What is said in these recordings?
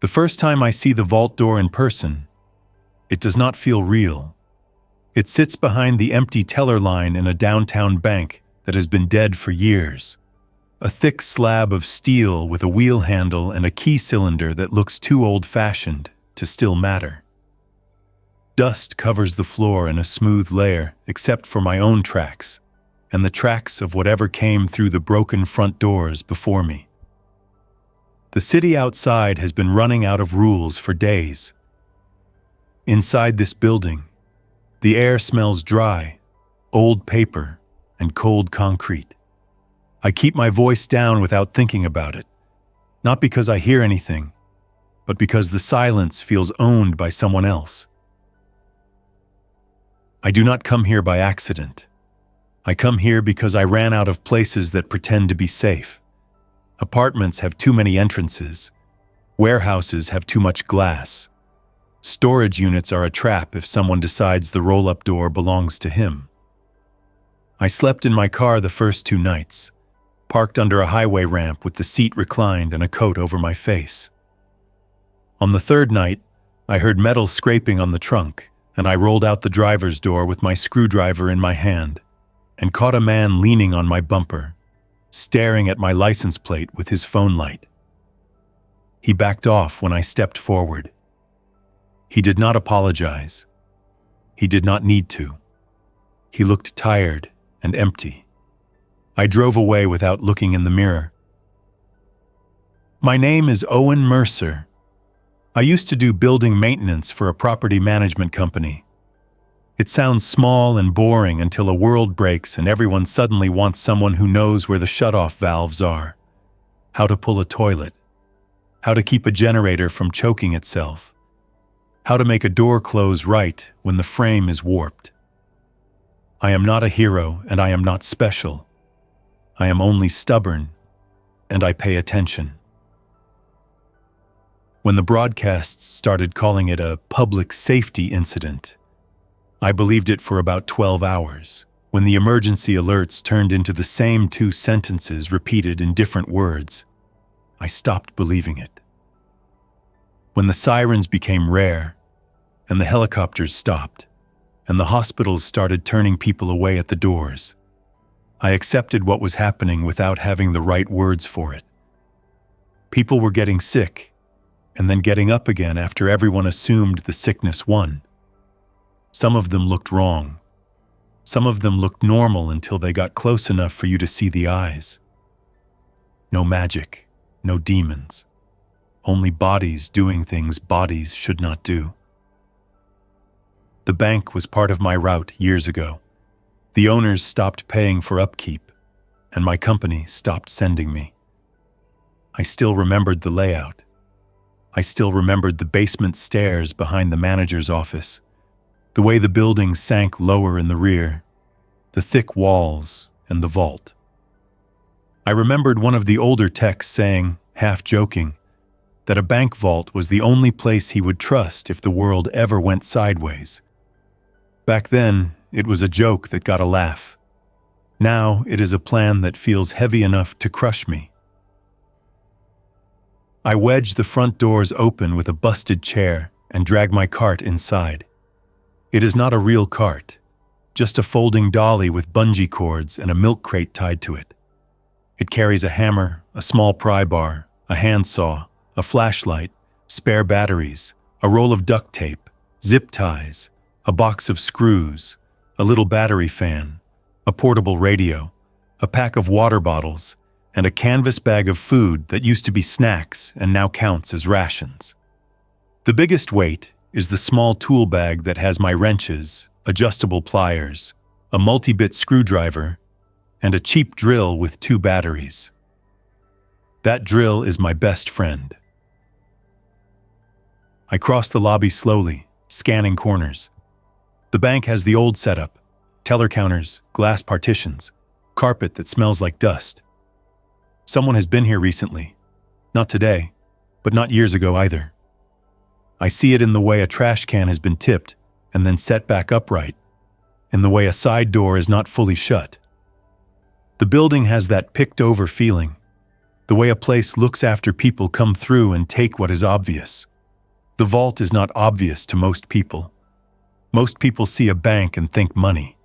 The first time I see the vault door in person, it does not feel real. It sits behind the empty teller line in a downtown bank that has been dead for years. A thick slab of steel with a wheel handle and a key cylinder that looks too old-fashioned to still matter. Dust covers the floor in a smooth layer except for my own tracks and the tracks of whatever came through the broken front doors before me. The city outside has been running out of rules for days. Inside this building, the air smells dry, old paper, and cold concrete. I keep my voice down without thinking about it, not because I hear anything, but because the silence feels owned by someone else. I do not come here by accident. I come here because I ran out of places that pretend to be safe. Apartments have too many entrances. Warehouses have too much glass. Storage units are a trap if someone decides the roll-up door belongs to him. I slept in my car the first 2 nights, parked under a highway ramp with the seat reclined and a coat over my face. On the 3rd night, I heard metal scraping on the trunk, and I rolled out the driver's door with my screwdriver in my hand and caught a man leaning on my bumper, staring at my license plate with his phone light. He backed off when I stepped forward. He did not apologize. He did not need to. He looked tired and empty. I drove away without looking in the mirror. My name is Owen Mercer. I used to do building maintenance for a property management company. It sounds small and boring until a world breaks and everyone suddenly wants someone who knows where the shutoff valves are, how to pull a toilet, how to keep a generator from choking itself, how to make a door close right when the frame is warped. I am not a hero and I am not special. I am only stubborn, and I pay attention. When the broadcasts started calling it a public safety incident, I believed it for about 12 hours, when the emergency alerts turned into the same 2 sentences repeated in different words. I stopped believing it. When the sirens became rare, and the helicopters stopped, and the hospitals started turning people away at the doors, I accepted what was happening without having the right words for it. People were getting sick, and then getting up again after everyone assumed the sickness won. Some of them looked wrong. Some of them looked normal until they got close enough for you to see the eyes. No magic, no demons. Only bodies doing things bodies should not do. The bank was part of my route years ago. The owners stopped paying for upkeep, and my company stopped sending me. I still remembered the layout. I still remembered the basement stairs behind the manager's office, the way the building sank lower in the rear, the thick walls, and the vault. I remembered one of the older techs saying, half joking, that a bank vault was the only place he would trust if the world ever went sideways. Back then, it was a joke that got a laugh. Now it is a plan that feels heavy enough to crush me. I wedge the front doors open with a busted chair and drag my cart inside. It is not a real cart, just a folding dolly with bungee cords and a milk crate tied to it. It carries a hammer, a small pry bar, a handsaw, a flashlight, spare batteries, a roll of duct tape, zip ties, a box of screws, a little battery fan, a portable radio, a pack of water bottles, and a canvas bag of food that used to be snacks and now counts as rations. The biggest weight is the small tool bag that has my wrenches, adjustable pliers, a multi-bit screwdriver, and a cheap drill with 2 batteries. That drill is my best friend. I cross the lobby slowly, scanning corners. The bank has the old setup, teller counters, glass partitions, carpet that smells like dust. Someone has been here recently. Not today, but not years ago either. I see it in the way a trash can has been tipped and then set back upright, in the way a side door is not fully shut. The building has that picked-over feeling, The way a place looks after people come through and take what is obvious. The vault is not obvious to most people. Most people see a bank and think money.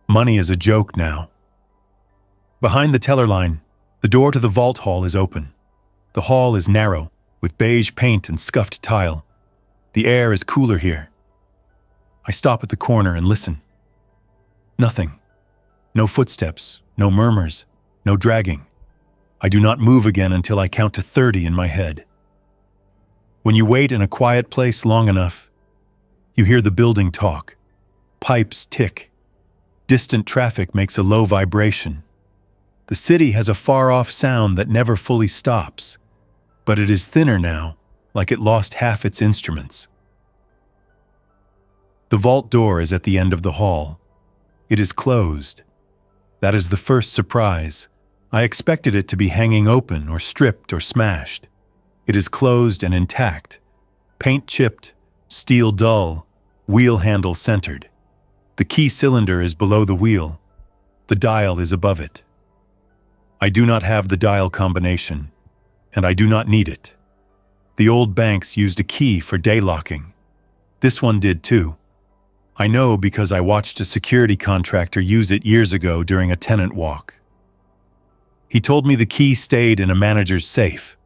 Money is a joke now. Behind the teller line, the door to the vault hall is open. The hall is narrow, with beige paint and scuffed tile. The air is cooler here. I stop at the corner and listen. Nothing. No footsteps, no murmurs, no dragging. I do not move again until I count to 30 in my head. When you wait in a quiet place long enough, you hear the building talk. Pipes tick. Distant traffic makes a low vibration. The city has a far-off sound that never fully stops, but it is thinner now, like it lost half its instruments. The vault door is at the end of the hall. It is closed. That is the first surprise. I expected it to be hanging open or stripped or smashed. It is closed and intact. Paint chipped, steel dull, wheel handle centered. The key cylinder is below the wheel. The dial is above it. I do not have the dial combination, and I do not need it. The old banks used a key for day locking. This one did too. I know because I watched a security contractor use it years ago during a tenant walk. He told me the key stayed in a manager's safe.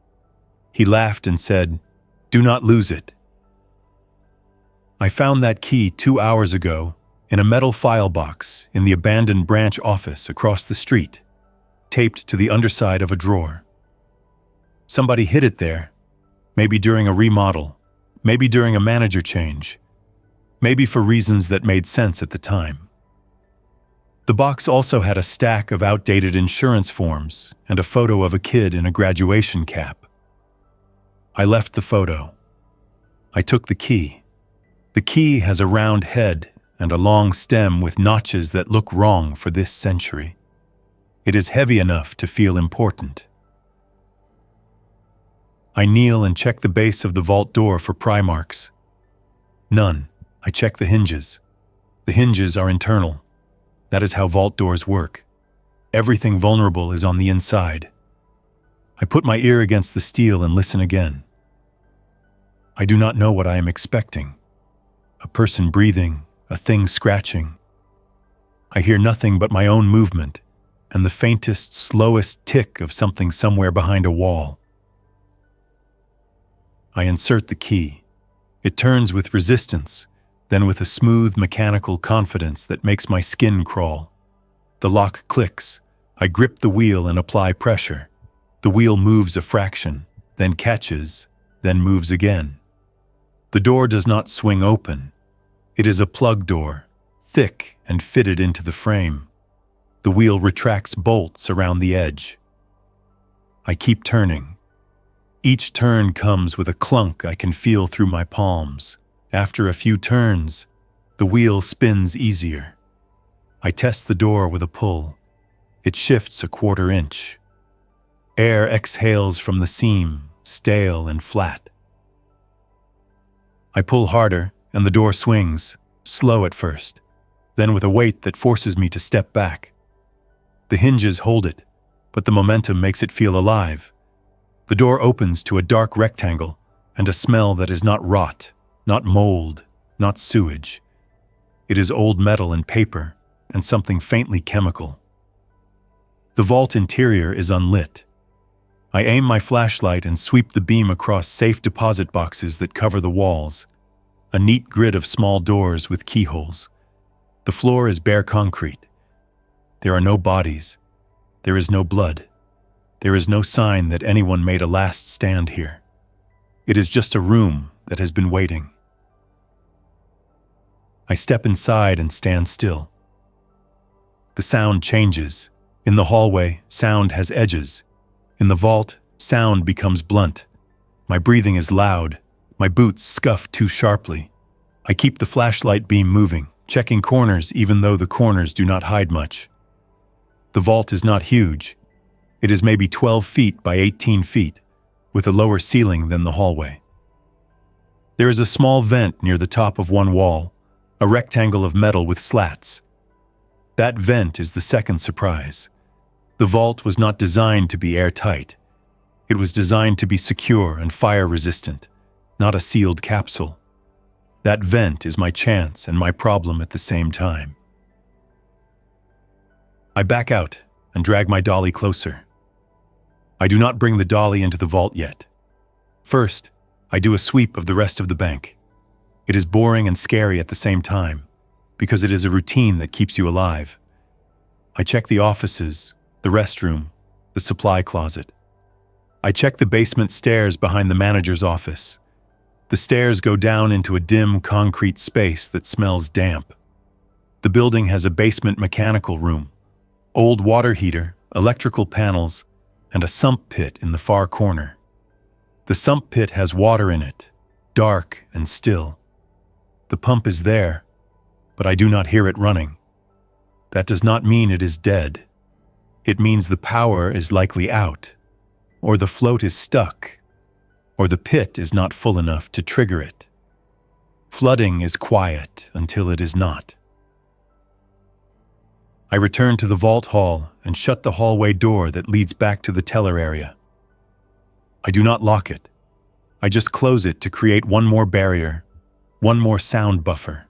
He laughed and said, "Do not lose it." I found that key 2 hours ago in a metal file box in the abandoned branch office across the street, taped to the underside of a drawer. Somebody hid it there, maybe during a remodel, maybe during a manager change, maybe for reasons that made sense at the time. The box also had a stack of outdated insurance forms and a photo of a kid in a graduation cap. I left the photo. I took the key. The key has a round head and a long stem with notches that look wrong for this century. It is heavy enough to feel important. I kneel and check the base of the vault door for pry marks. None. I check the hinges. The hinges are internal. That is how vault doors work. Everything vulnerable is on the inside. I put my ear against the steel and listen again. I do not know what I am expecting. A person breathing, a thing scratching. I hear nothing but my own movement and the faintest, slowest tick of something somewhere behind a wall. I insert the key. It turns with resistance, then with a smooth mechanical confidence that makes my skin crawl. The lock clicks. I grip the wheel and apply pressure. The wheel moves a fraction, then catches, then moves again. The door does not swing open. It is a plug door, thick and fitted into the frame. The wheel retracts bolts around the edge. I keep turning. Each turn comes with a clunk I can feel through my palms. After a few turns, the wheel spins easier. I test the door with a pull. It shifts a 1/4 inch. Air exhales from the seam, stale and flat. I pull harder, and the door swings, slow at first, then with a weight that forces me to step back. The hinges hold it, but the momentum makes it feel alive. The door opens to a dark rectangle and a smell that is not rot, not mold, not sewage. It is old metal and paper, and something faintly chemical. The vault interior is unlit. I aim my flashlight and sweep the beam across safe deposit boxes that cover the walls, a neat grid of small doors with keyholes. The floor is bare concrete. There are no bodies. There is no blood. There is no sign that anyone made a last stand here. It is just a room that has been waiting. I step inside and stand still. The sound changes. In the hallway, sound has edges. In the vault, sound becomes blunt. My breathing is loud. My boots scuff too sharply. I keep the flashlight beam moving, checking corners even though the corners do not hide much. The vault is not huge. It is maybe 12 feet by 18 feet, with a lower ceiling than the hallway. There is a small vent near the top of one wall, a rectangle of metal with slats. That vent is the second surprise. The vault was not designed to be airtight. It was designed to be secure and fire-resistant, not a sealed capsule. That vent is my chance and my problem at the same time. I back out and drag my dolly closer. I do not bring the dolly into the vault yet. First, I do a sweep of the rest of the bank. It is boring and scary at the same time, because it is a routine that keeps you alive. I check the offices, the restroom, the supply closet. I check the basement stairs behind the manager's office. The stairs go down into a dim concrete space that smells damp. The building has a basement mechanical room, old water heater, electrical panels, and a sump pit in the far corner. The sump pit has water in it, dark and still. The pump is there, but I do not hear it running. That does not mean it is dead. It means the power is likely out, or the float is stuck, or the pit is not full enough to trigger it. Flooding is quiet until it is not. I return to the vault hall and shut the hallway door that leads back to the teller area. I do not lock it. I just close it to create one more barrier, one more sound buffer.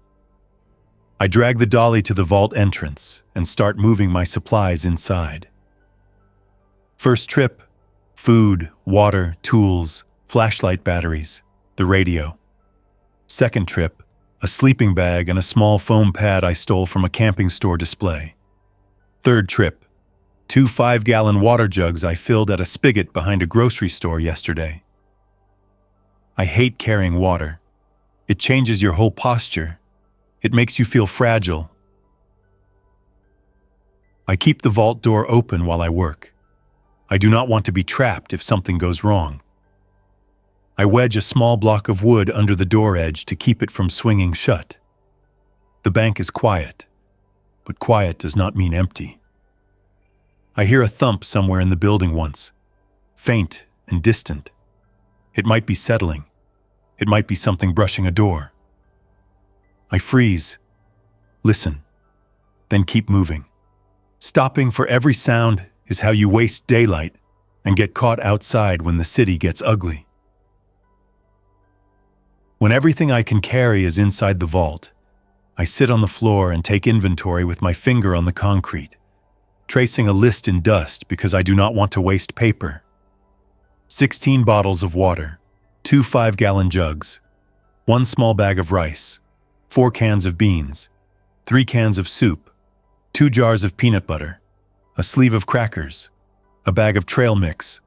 I drag the dolly to the vault entrance and start moving my supplies inside. First trip, food, water, tools, flashlight batteries, the radio. Second trip, a sleeping bag and a small foam pad I stole from a camping store display. Third trip, 2 5-gallon water jugs I filled at a spigot behind a grocery store yesterday. I hate carrying water. It changes your whole posture. It makes you feel fragile. I keep the vault door open while I work. I do not want to be trapped if something goes wrong. I wedge a small block of wood under the door edge to keep it from swinging shut. The bank is quiet, but quiet does not mean empty. I hear a thump somewhere in the building once, faint and distant. It might be settling. It might be something brushing a door. I freeze, listen, then keep moving. Stopping for every sound is how you waste daylight and get caught outside when the city gets ugly. When everything I can carry is inside the vault, I sit on the floor and take inventory with my finger on the concrete, tracing a list in dust because I do not want to waste paper. 16 bottles of water, 2 5-gallon jugs, 1 small bag of rice, 4 cans of beans, 3 cans of soup, 2 jars of peanut butter, a sleeve of crackers, a bag of trail mix,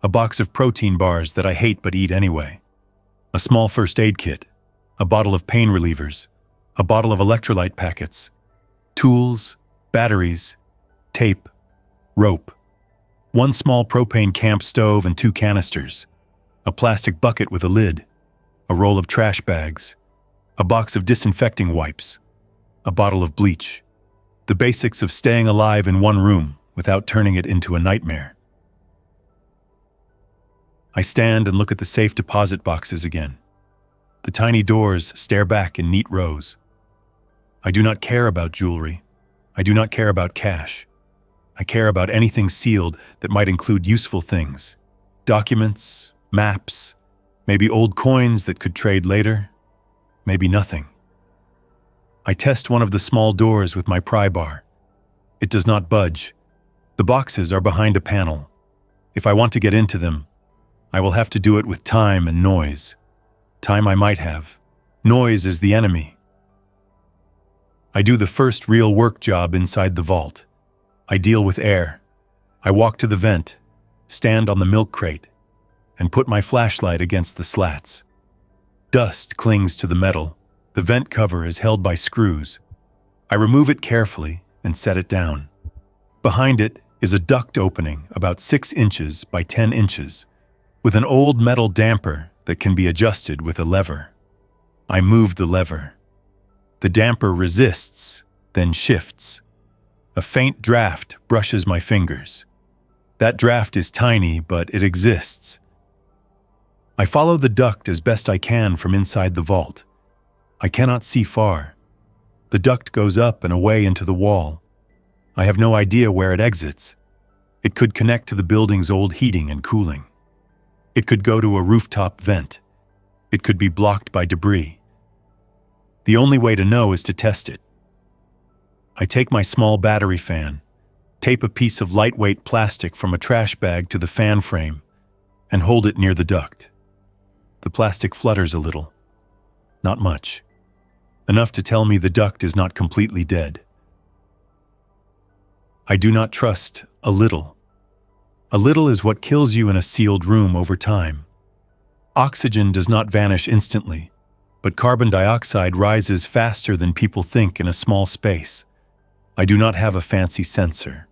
a box of protein bars that I hate but eat anyway, a small first aid kit, a bottle of pain relievers, a bottle of electrolyte packets, tools, batteries, tape, rope, 1 small propane camp stove and 2 canisters, a plastic bucket with a lid, a roll of trash bags, a box of disinfecting wipes, a bottle of bleach, the basics of staying alive in one room without turning it into a nightmare. I stand and look at the safe deposit boxes again. The tiny doors stare back in neat rows. I do not care about jewelry. I do not care about cash. I care about anything sealed that might include useful things. Documents, maps, maybe old coins that could trade later, maybe nothing. I test one of the small doors with my pry bar. It does not budge. The boxes are behind a panel. If I want to get into them, I will have to do it with time and noise. Time I might have. Noise is the enemy. I do the first real work job inside the vault. I deal with air. I walk to the vent, stand on the milk crate, and put my flashlight against the slats. Dust clings to the metal. The vent cover is held by screws. I remove it carefully and set it down. Behind it is a duct opening about 6 inches by 10 inches, with an old metal damper that can be adjusted with a lever. I move the lever. The damper resists, then shifts. A faint draft brushes my fingers. That draft is tiny, but it exists. I follow the duct as best I can from inside the vault. I cannot see far. The duct goes up and away into the wall. I have no idea where it exits. It could connect to the building's old heating and cooling. It could go to a rooftop vent. It could be blocked by debris. The only way to know is to test it. I take my small battery fan, tape a piece of lightweight plastic from a trash bag to the fan frame, and hold it near the duct. The plastic flutters a little. Not much. Enough to tell me the duct is not completely dead. I do not trust a little. A little is what kills you in a sealed room over time. Oxygen does not vanish instantly, but carbon dioxide rises faster than people think in a small space. I do not have a fancy sensor.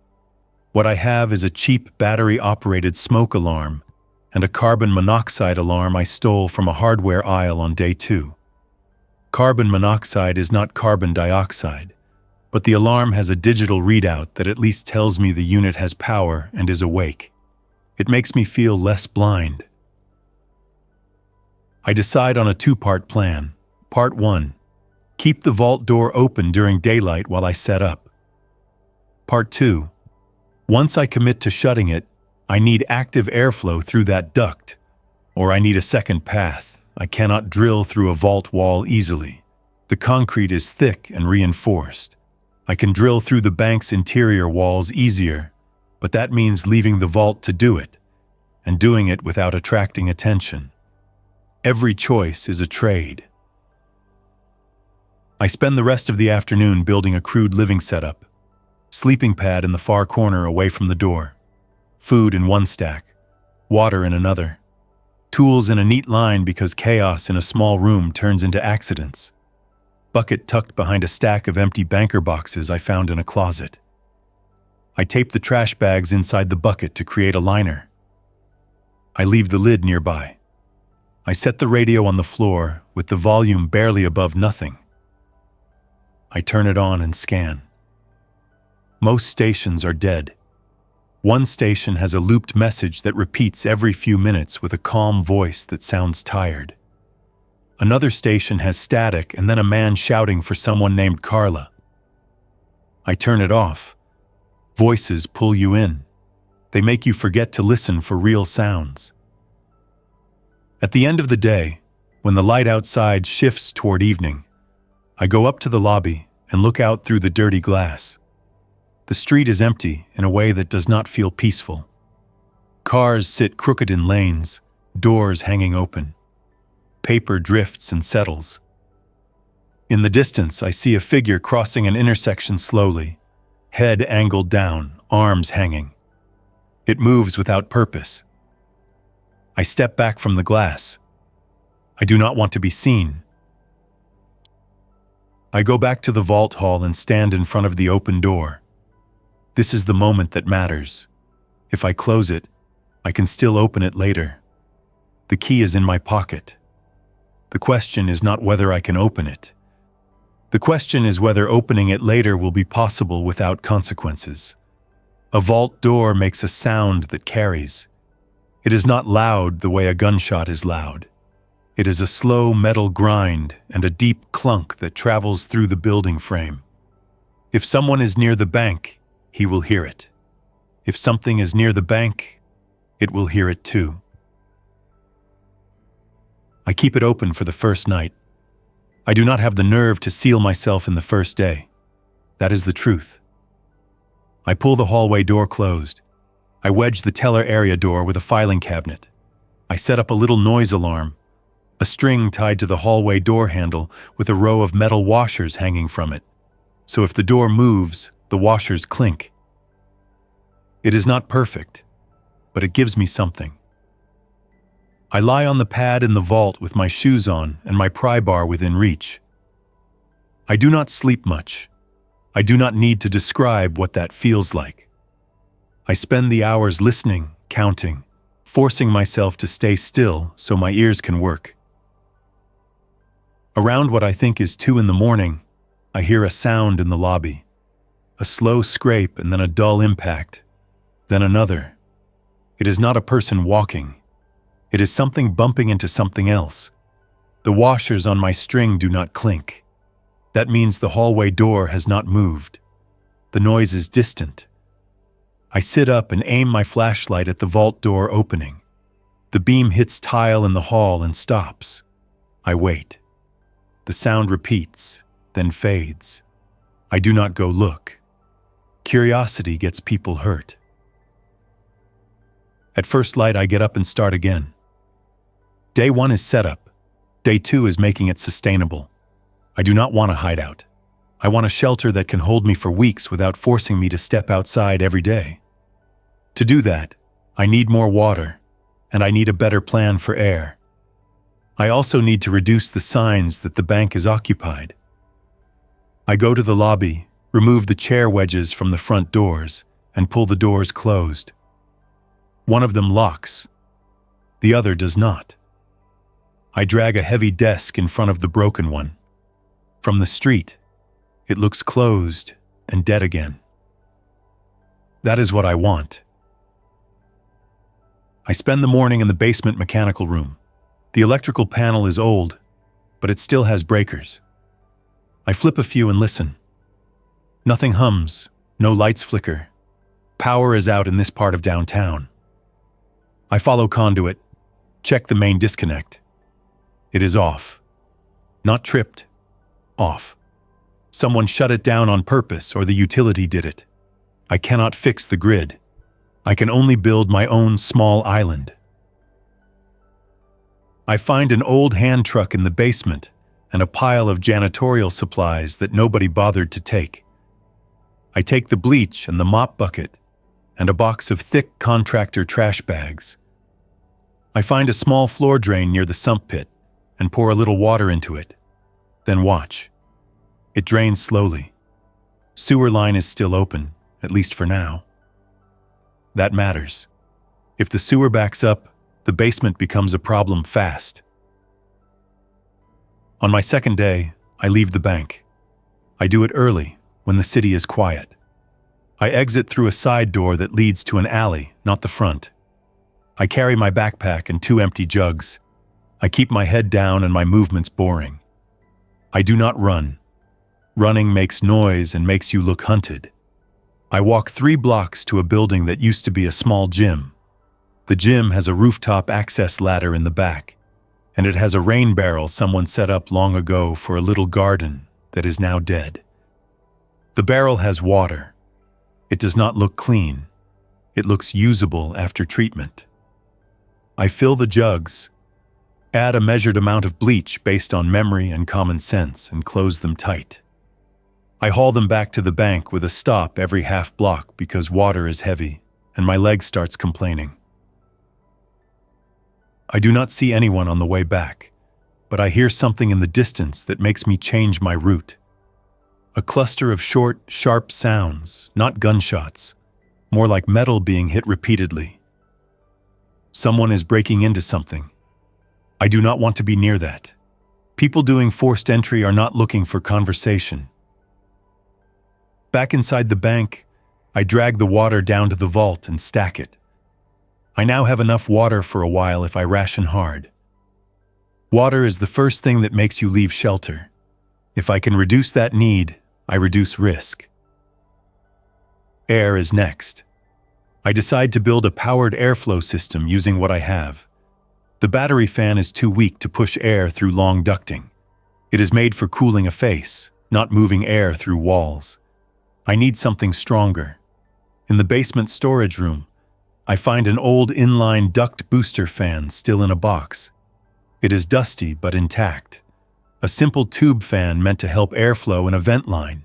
What I have is a cheap battery-operated smoke alarm and a carbon monoxide alarm I stole from a hardware aisle on day 2. Carbon monoxide is not carbon dioxide, but the alarm has a digital readout that at least tells me the unit has power and is awake. It makes me feel less blind. I decide on a 2-part plan. Part 1. Keep the vault door open during daylight while I set up. Part 2. Once I commit to shutting it, I need active airflow through that duct, or I need a second path. I cannot drill through a vault wall easily. The concrete is thick and reinforced. I can drill through the bank's interior walls easier, but that means leaving the vault to do it, and doing it without attracting attention. Every choice is a trade. I spend the rest of the afternoon building a crude living setup. Sleeping pad in the far corner away from the door. Food in one stack. Water in another. Tools in a neat line because chaos in a small room turns into accidents. Bucket tucked behind a stack of empty banker boxes I found in a closet. I tape the trash bags inside the bucket to create a liner. I leave the lid nearby. I set the radio on the floor with the volume barely above nothing. I turn it on and scan. Most stations are dead. One station has a looped message that repeats every few minutes with a calm voice that sounds tired. Another station has static and then a man shouting for someone named Carla. I turn it off. Voices pull you in. They make you forget to listen for real sounds. At the end of the day, when the light outside shifts toward evening, I go up to the lobby and look out through the dirty glass. The street is empty in a way that does not feel peaceful. Cars sit crooked in lanes, doors hanging open. Paper drifts and settles. In the distance, I see a figure crossing an intersection slowly, head angled down, arms hanging. It moves without purpose. I step back from the glass. I do not want to be seen. I go back to the vault hall and stand in front of the open door. This is the moment that matters. If I close it, I can still open it later. The key is in my pocket. The question is not whether I can open it. The question is whether opening it later will be possible without consequences. A vault door makes a sound that carries. It is not loud the way a gunshot is loud. It is a slow metal grind and a deep clunk that travels through the building frame. If someone is near the bank, he will hear it. If something is near the bank, it will hear it too. I keep it open for the first night. I do not have the nerve to seal myself in the first day. That is the truth. I pull the hallway door closed. I wedge the teller area door with a filing cabinet. I set up a little noise alarm, a string tied to the hallway door handle with a row of metal washers hanging from it. So if the door moves, the washers clink. It is not perfect, but it gives me something. I lie on the pad in the vault with my shoes on and my pry bar within reach. I do not sleep much. I do not need to describe what that feels like. I spend the hours listening, counting, forcing myself to stay still so my ears can work. Around what I think is 2 a.m, I hear a sound in the lobby. A slow scrape and then a dull impact. Then another. It is not a person walking. It is something bumping into something else. The washers on my string do not clink. That means the hallway door has not moved. The noise is distant. I sit up and aim my flashlight at the vault door opening. The beam hits tile in the hall and stops. I wait. The sound repeats, then fades. I do not go look. Curiosity gets people hurt. At first light, I get up and start again. Day 1 is setup. Day 2 is making it sustainable. I do not want a hideout. I want a shelter that can hold me for weeks without forcing me to step outside every day. To do that, I need more water, and I need a better plan for air. I also need to reduce the signs that the bank is occupied. I go to the lobby, remove the chair wedges from the front doors, and pull the doors closed. One of them locks. The other does not. I drag a heavy desk in front of the broken one. From the street, it looks closed and dead again. That is what I want. I spend the morning in the basement mechanical room. The electrical panel is old, but it still has breakers. I flip a few and listen. Nothing hums, no lights flicker. Power is out in this part of downtown. I follow conduit, check the main disconnect. It is off. Not tripped, off. Someone shut it down on purpose, or the utility did it. I cannot fix the grid. I can only build my own small island. I find an old hand truck in the basement and a pile of janitorial supplies that nobody bothered to take. I take the bleach and the mop bucket and a box of thick contractor trash bags. I find a small floor drain near the sump pit and pour a little water into it. Then watch. It drains slowly. Sewer line is still open, at least for now. That matters. If the sewer backs up, the basement becomes a problem fast. On my second day, I leave the bank. I do it early, when the city is quiet. I exit through a side door that leads to an alley, not the front. I carry my backpack and 2 empty jugs. I keep my head down and my movements boring. I do not run. Running makes noise and makes you look hunted. I walk 3 blocks to a building that used to be a small gym. The gym has a rooftop access ladder in the back, and it has a rain barrel someone set up long ago for a little garden that is now dead. The barrel has water. It does not look clean. It looks usable after treatment. I fill the jugs, add a measured amount of bleach based on memory and common sense, and close them tight. I haul them back to the bank with a stop every half block because water is heavy and my leg starts complaining. I do not see anyone on the way back, but I hear something in the distance that makes me change my route. A cluster of short, sharp sounds, not gunshots, more like metal being hit repeatedly. Someone is breaking into something. I do not want to be near that. People doing forced entry are not looking for conversation. Back inside the bank, I drag the water down to the vault and stack it. I now have enough water for a while if I ration hard. Water is the first thing that makes you leave shelter. If I can reduce that need, I reduce risk. Air is next. I decide to build a powered airflow system using what I have. The battery fan is too weak to push air through long ducting. It is made for cooling a face, not moving air through walls. I need something stronger. In the basement storage room, I find an old inline duct booster fan still in a box. It is dusty but intact. A simple tube fan meant to help airflow in a vent line.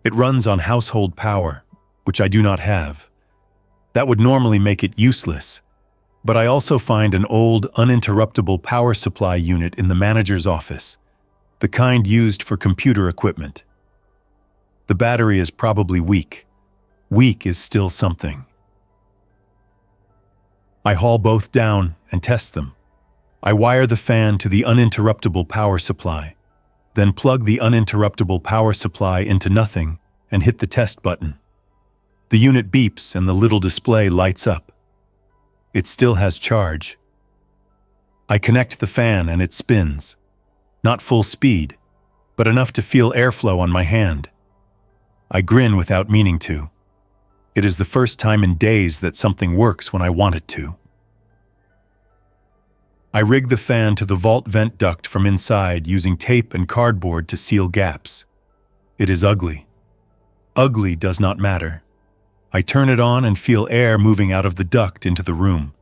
It runs on household power, which I do not have. That would normally make it useless, but I also find an old, uninterruptible power supply unit in the manager's office, the kind used for computer equipment. The battery is probably weak. Weak is still something. I haul both down and test them. I wire the fan to the uninterruptible power supply, then plug the uninterruptible power supply into nothing and hit the test button. The unit beeps and the little display lights up. It still has charge. I connect the fan and it spins. Not full speed, but enough to feel airflow on my hand. I grin without meaning to. It is the first time in days that something works when I want it to. I rig the fan to the vault vent duct from inside using tape and cardboard to seal gaps. It is ugly. Ugly does not matter. I turn it on and feel air moving out of the duct into the room.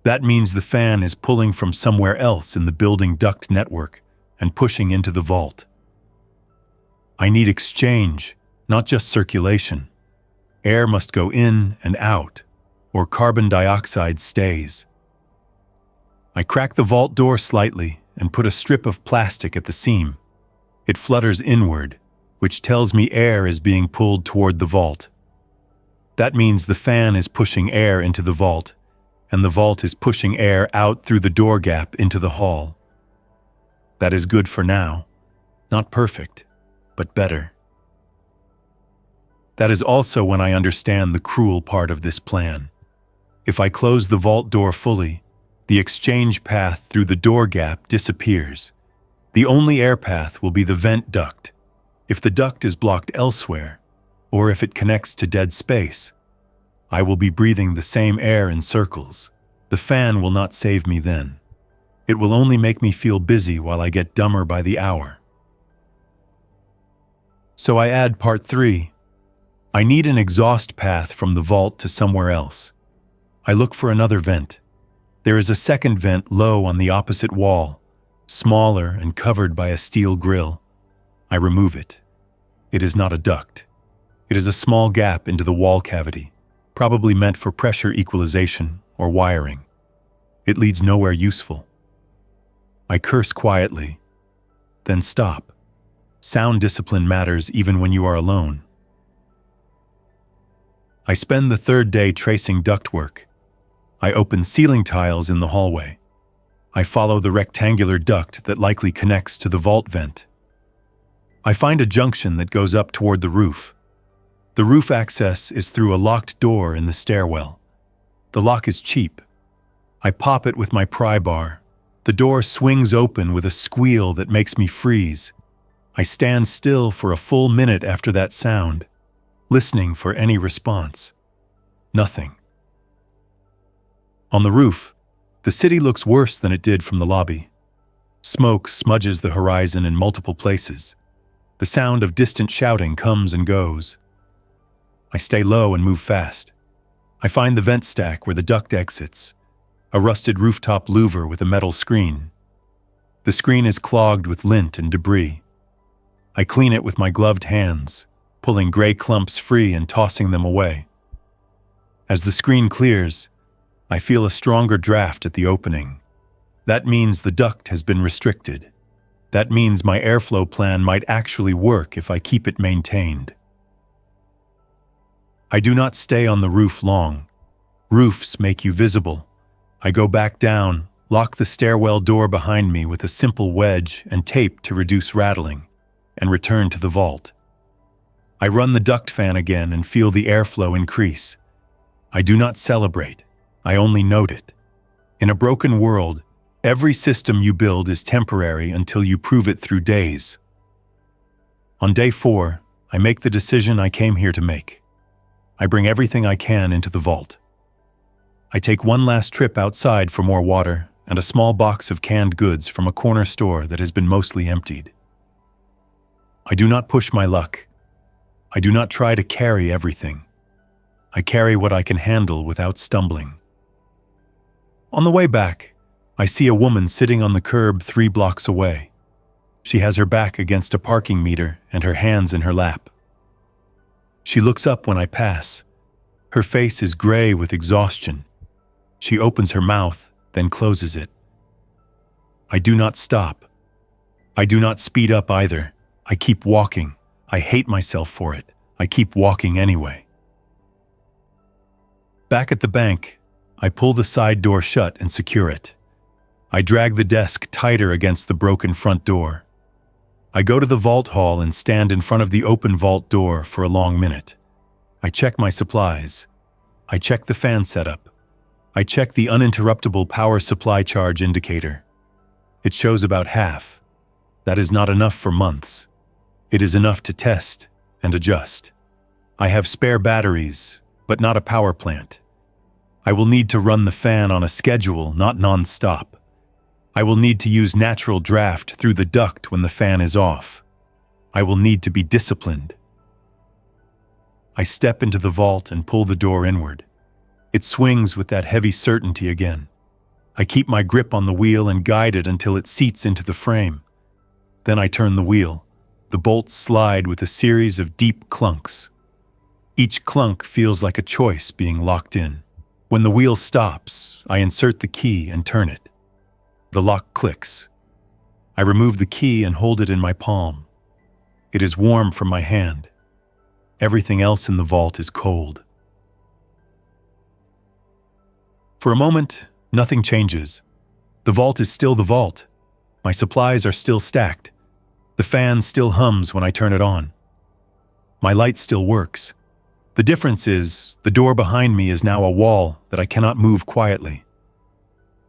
That means the fan is pulling from somewhere else in the building duct network and pushing into the vault. I need exchange, not just circulation. Air must go in and out, or carbon dioxide stays. I crack the vault door slightly and put a strip of plastic at the seam. It flutters inward, which tells me air is being pulled toward the vault. That means the fan is pushing air into the vault, and the vault is pushing air out through the door gap into the hall. That is good for now. Not perfect, but better. That is also when I understand the cruel part of this plan. If I close the vault door fully, the exchange path through the door gap disappears. The only air path will be the vent duct. If the duct is blocked elsewhere, or if it connects to dead space, I will be breathing the same air in circles. The fan will not save me then. It will only make me feel busy while I get dumber by the hour. So I add part 3. I need an exhaust path from the vault to somewhere else. I look for another vent. There is a second vent low on the opposite wall, smaller and covered by a steel grill. I remove it. It is not a duct. It is a small gap into the wall cavity, probably meant for pressure equalization or wiring. It leads nowhere useful. I curse quietly, then stop. Sound discipline matters even when you are alone. I spend the third day tracing ductwork. I open ceiling tiles in the hallway. I follow the rectangular duct that likely connects to the vault vent. I find a junction that goes up toward the roof. The roof access is through a locked door in the stairwell. The lock is cheap. I pop it with my pry bar. The door swings open with a squeal that makes me freeze. I stand still for a full minute after that sound, listening for any response. Nothing. On the roof, the city looks worse than it did from the lobby. Smoke smudges the horizon in multiple places. The sound of distant shouting comes and goes. I stay low and move fast. I find the vent stack where the duct exits, a rusted rooftop louver with a metal screen. The screen is clogged with lint and debris. I clean it with my gloved hands, pulling gray clumps free and tossing them away. As the screen clears, I feel a stronger draft at the opening. That means the duct has been restricted. That means my airflow plan might actually work if I keep it maintained. I do not stay on the roof long. Roofs make you visible. I go back down, lock the stairwell door behind me with a simple wedge and tape to reduce rattling, and return to the vault. I run the duct fan again and feel the airflow increase. I do not celebrate. I only note it. In a broken world, every system you build is temporary until you prove it through days. On day 4, I make the decision I came here to make. I bring everything I can into the vault. I take one last trip outside for more water and a small box of canned goods from a corner store that has been mostly emptied. I do not push my luck. I do not try to carry everything. I carry what I can handle without stumbling. On the way back, I see a woman sitting on the curb 3 blocks away. She has her back against a parking meter and her hands in her lap. She looks up when I pass. Her face is gray with exhaustion. She opens her mouth, then closes it. I do not stop. I do not speed up either. I keep walking. I hate myself for it. I keep walking anyway. Back at the bank, I pull the side door shut and secure it. I drag the desk tighter against the broken front door. I go to the vault hall and stand in front of the open vault door for a long minute. I check my supplies. I check the fan setup. I check the uninterruptible power supply charge indicator. It shows about half. That is not enough for months. It is enough to test and adjust. I have spare batteries, but not a power plant. I will need to run the fan on a schedule, not non-stop. I will need to use natural draft through the duct when the fan is off. I will need to be disciplined. I step into the vault and pull the door inward. It swings with that heavy certainty again. I keep my grip on the wheel and guide it until it seats into the frame. Then I turn the wheel. The bolts slide with a series of deep clunks. Each clunk feels like a choice being locked in. When the wheel stops, I insert the key and turn it. The lock clicks. I remove the key and hold it in my palm. It is warm from my hand. Everything else in the vault is cold. For a moment, nothing changes. The vault is still the vault. My supplies are still stacked. The fan still hums when I turn it on. My light still works. The difference is, the door behind me is now a wall that I cannot move quietly.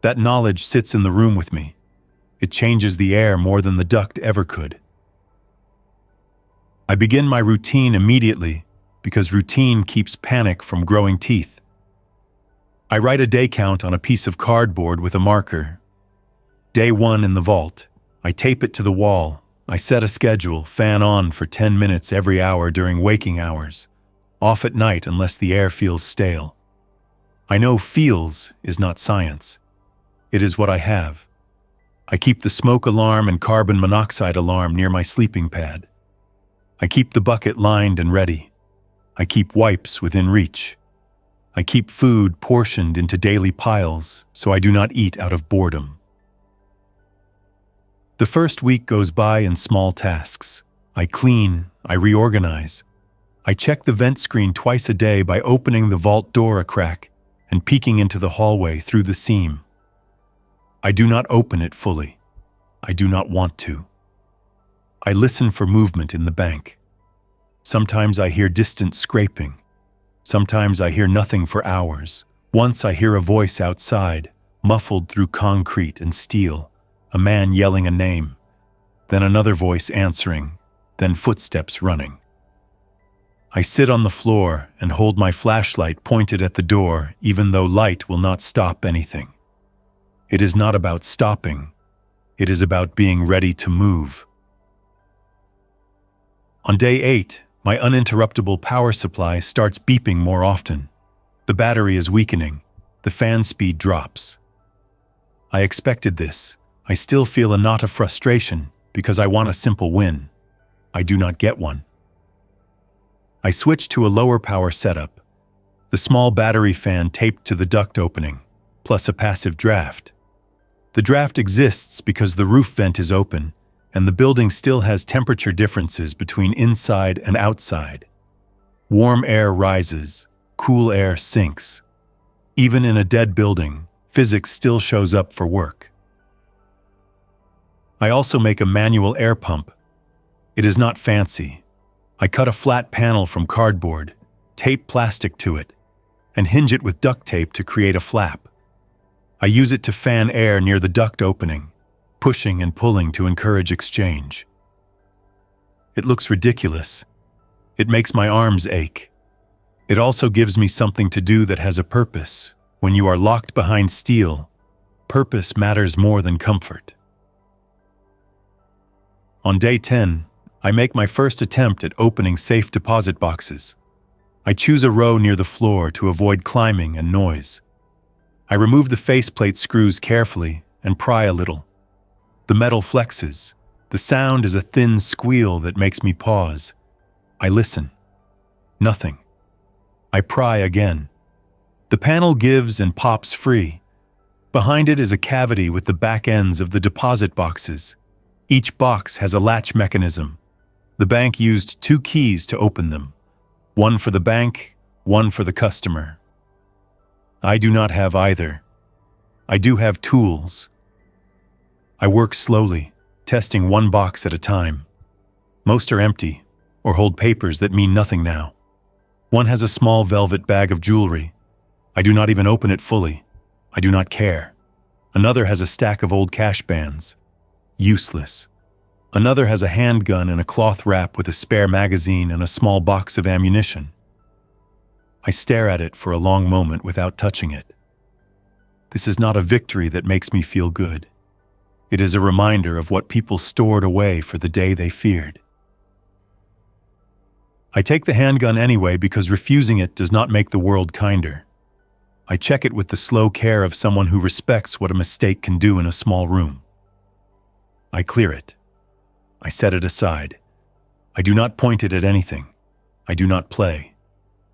That knowledge sits in the room with me. It changes the air more than the duct ever could. I begin my routine immediately because routine keeps panic from growing teeth. I write a day count on a piece of cardboard with a marker. Day 1 in the vault. I tape it to the wall. I set a schedule, fan on for 10 minutes every hour during waking hours. Off at night unless the air feels stale. I know feels is not science. It is what I have. I keep the smoke alarm and carbon monoxide alarm near my sleeping pad. I keep the bucket lined and ready. I keep wipes within reach. I keep food portioned into daily piles so I do not eat out of boredom. The first week goes by in small tasks. I clean, I reorganize. I check the vent screen twice a day by opening the vault door a crack and peeking into the hallway through the seam. I do not open it fully. I do not want to. I listen for movement in the bank. Sometimes I hear distant scraping. Sometimes I hear nothing for hours. Once I hear a voice outside, muffled through concrete and steel, a man yelling a name, then another voice answering, then footsteps running. I sit on the floor and hold my flashlight pointed at the door even though light will not stop anything. It is not about stopping. It is about being ready to move. On day 8, my uninterruptible power supply starts beeping more often. The battery is weakening. The fan speed drops. I expected this. I still feel a knot of frustration because I want a simple win. I do not get one. I switch to a lower power setup. The small battery fan taped to the duct opening, plus a passive draft. The draft exists because the roof vent is open, and the building still has temperature differences between inside and outside. Warm air rises, cool air sinks. Even in a dead building, physics still shows up for work. I also make a manual air pump. It is not fancy. I cut a flat panel from cardboard, tape plastic to it, and hinge it with duct tape to create a flap. I use it to fan air near the duct opening, pushing and pulling to encourage exchange. It looks ridiculous. It makes my arms ache. It also gives me something to do that has a purpose. When you are locked behind steel, purpose matters more than comfort. On day 10, I make my first attempt at opening safe deposit boxes. I choose a row near the floor to avoid climbing and noise. I remove the faceplate screws carefully and pry a little. The metal flexes. The sound is a thin squeal that makes me pause. I listen. Nothing. I pry again. The panel gives and pops free. Behind it is a cavity with the back ends of the deposit boxes. Each box has a latch mechanism. The bank used 2 keys to open them. One for the bank, one for the customer. I do not have either. I do have tools. I work slowly, testing one box at a time. Most are empty, or hold papers that mean nothing now. One has a small velvet bag of jewelry. I do not even open it fully. I do not care. Another has a stack of old cash bands. Useless. Another has a handgun in a cloth wrap with a spare magazine and a small box of ammunition. I stare at it for a long moment without touching it. This is not a victory that makes me feel good. It is a reminder of what people stored away for the day they feared. I take the handgun anyway because refusing it does not make the world kinder. I check it with the slow care of someone who respects what a mistake can do in a small room. I clear it. I set it aside. I do not point it at anything. I do not play.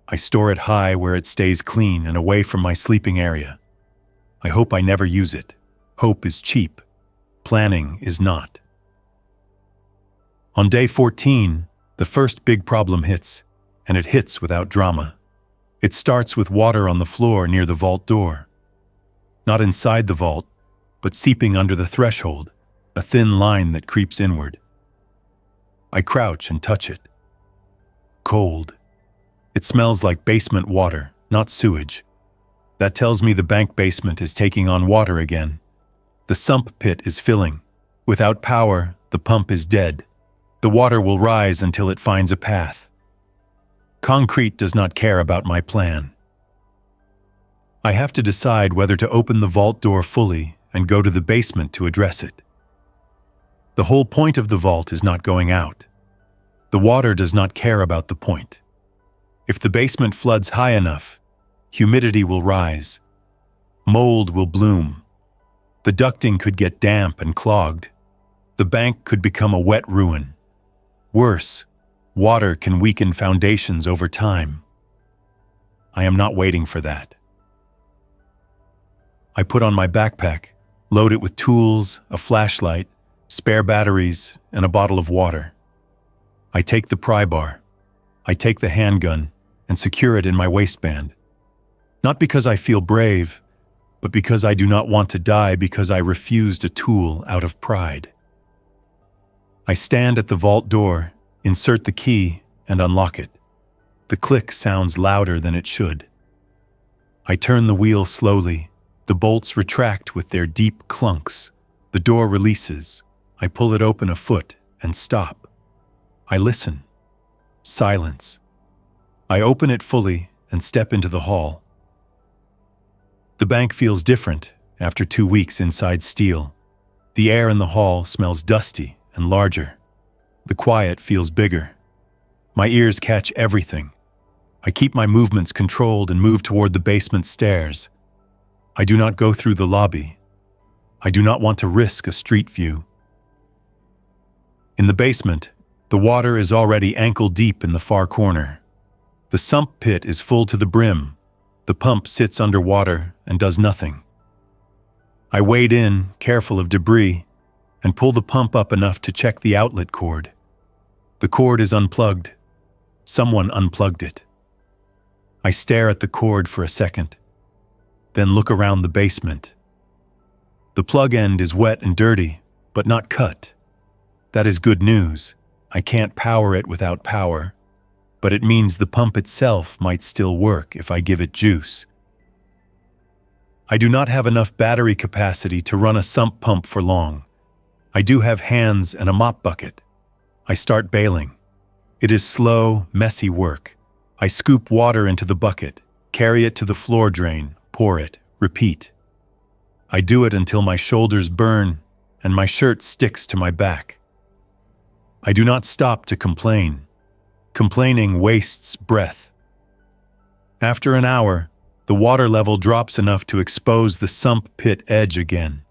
I store it high where it stays clean and away from my sleeping area. I hope I never use it. Hope is cheap. Planning is not. On day 14, the first big problem hits, and it hits without drama. It starts with water on the floor near the vault door. Not inside the vault, but seeping under the threshold, a thin line that creeps inward. I crouch and touch it. Cold. It smells like basement water, not sewage. That tells me the bank basement is taking on water again. The sump pit is filling. Without power, the pump is dead. The water will rise until it finds a path. Concrete does not care about my plan. I have to decide whether to open the vault door fully and go to the basement to address it. The whole point of the vault is not going out. The water does not care about the point. If the basement floods high enough, humidity will rise. Mold will bloom. The ducting could get damp and clogged. The bank could become a wet ruin. Worse, water can weaken foundations over time. I am not waiting for that. I put on my backpack, load it with tools, a flashlight, spare batteries, and a bottle of water. I take the pry bar. I take the handgun and secure it in my waistband. Not because I feel brave, but because I do not want to die because I refused a tool out of pride. I stand at the vault door, insert the key, and unlock it. The click sounds louder than it should. I turn the wheel slowly. The bolts retract with their deep clunks. The door releases. I pull it open a foot and stop. I listen. Silence. I open it fully and step into the hall. The bank feels different after 2 weeks inside steel. The air in the hall smells dusty and larger. The quiet feels bigger. My ears catch everything. I keep my movements controlled and move toward the basement stairs. I do not go through the lobby. I do not want to risk a street view. In the basement, the water is already ankle-deep in the far corner. The sump pit is full to the brim. The pump sits underwater and does nothing. I wade in, careful of debris, and pull the pump up enough to check the outlet cord. The cord is unplugged. Someone unplugged it. I stare at the cord for a second, then look around the basement. The plug end is wet and dirty, but not cut. That is good news. I can't power it without power, but it means the pump itself might still work if I give it juice. I do not have enough battery capacity to run a sump pump for long. I do have hands and a mop bucket. I start bailing. It is slow, messy work. I scoop water into the bucket, carry it to the floor drain, pour it, repeat. I do it until my shoulders burn and my shirt sticks to my back. I do not stop to complain. Complaining wastes breath. After an hour, the water level drops enough to expose the sump pit edge again.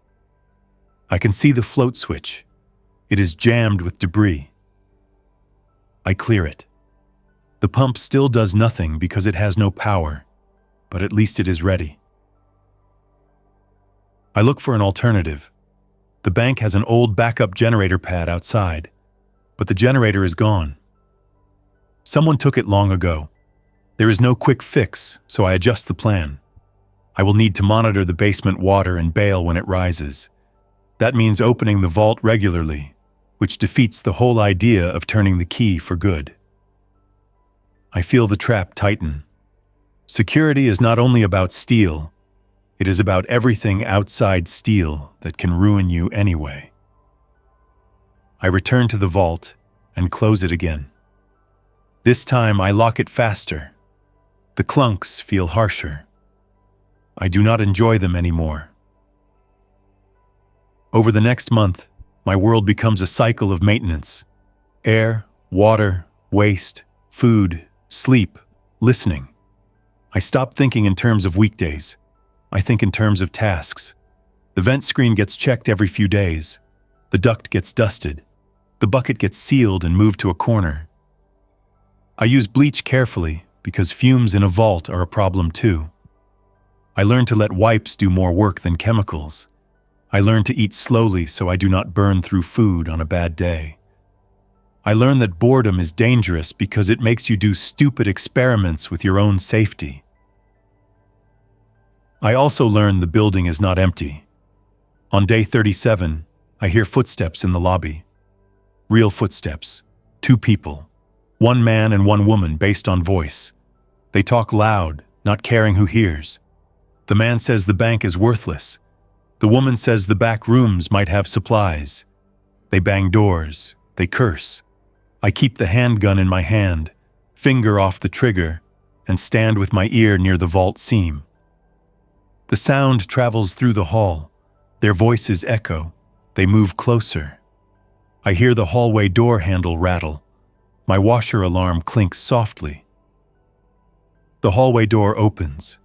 I can see the float switch. It is jammed with debris. I clear it. The pump still does nothing because it has no power, but at least it is ready. I look for an alternative. The bank has an old backup generator pad outside, but the generator is gone. Someone took it long ago. There is no quick fix, so I adjust the plan. I will need to monitor the basement water and bail when it rises. That means opening the vault regularly, which defeats the whole idea of turning the key for good. I feel the trap tighten. Security is not only about steel, it is about everything outside steel that can ruin you anyway. I return to the vault and close it again. This time I lock it faster. The clunks feel harsher. I do not enjoy them anymore. Over the next month, my world becomes a cycle of maintenance. Air, water, waste, food, sleep, listening. I stop thinking in terms of weekdays. I think in terms of tasks. The vent screen gets checked every few days. The duct gets dusted. The bucket gets sealed and moved to a corner. I use bleach carefully because fumes in a vault are a problem too. I learn to let wipes do more work than chemicals. I learn to eat slowly so I do not burn through food on a bad day. I learn that boredom is dangerous because it makes you do stupid experiments with your own safety. I also learn the building is not empty. On day 37, I hear footsteps in the lobby. Real footsteps. 2 people. 1 man and 1 woman based on voice. They talk loud, not caring who hears. The man says the bank is worthless. The woman says the back rooms might have supplies. They bang doors. They curse. I keep the handgun in my hand, finger off the trigger, and stand with my ear near the vault seam. The sound travels through the hall. Their voices echo. They move closer. I hear the hallway door handle rattle. My washer alarm clinks softly. The hallway door opens.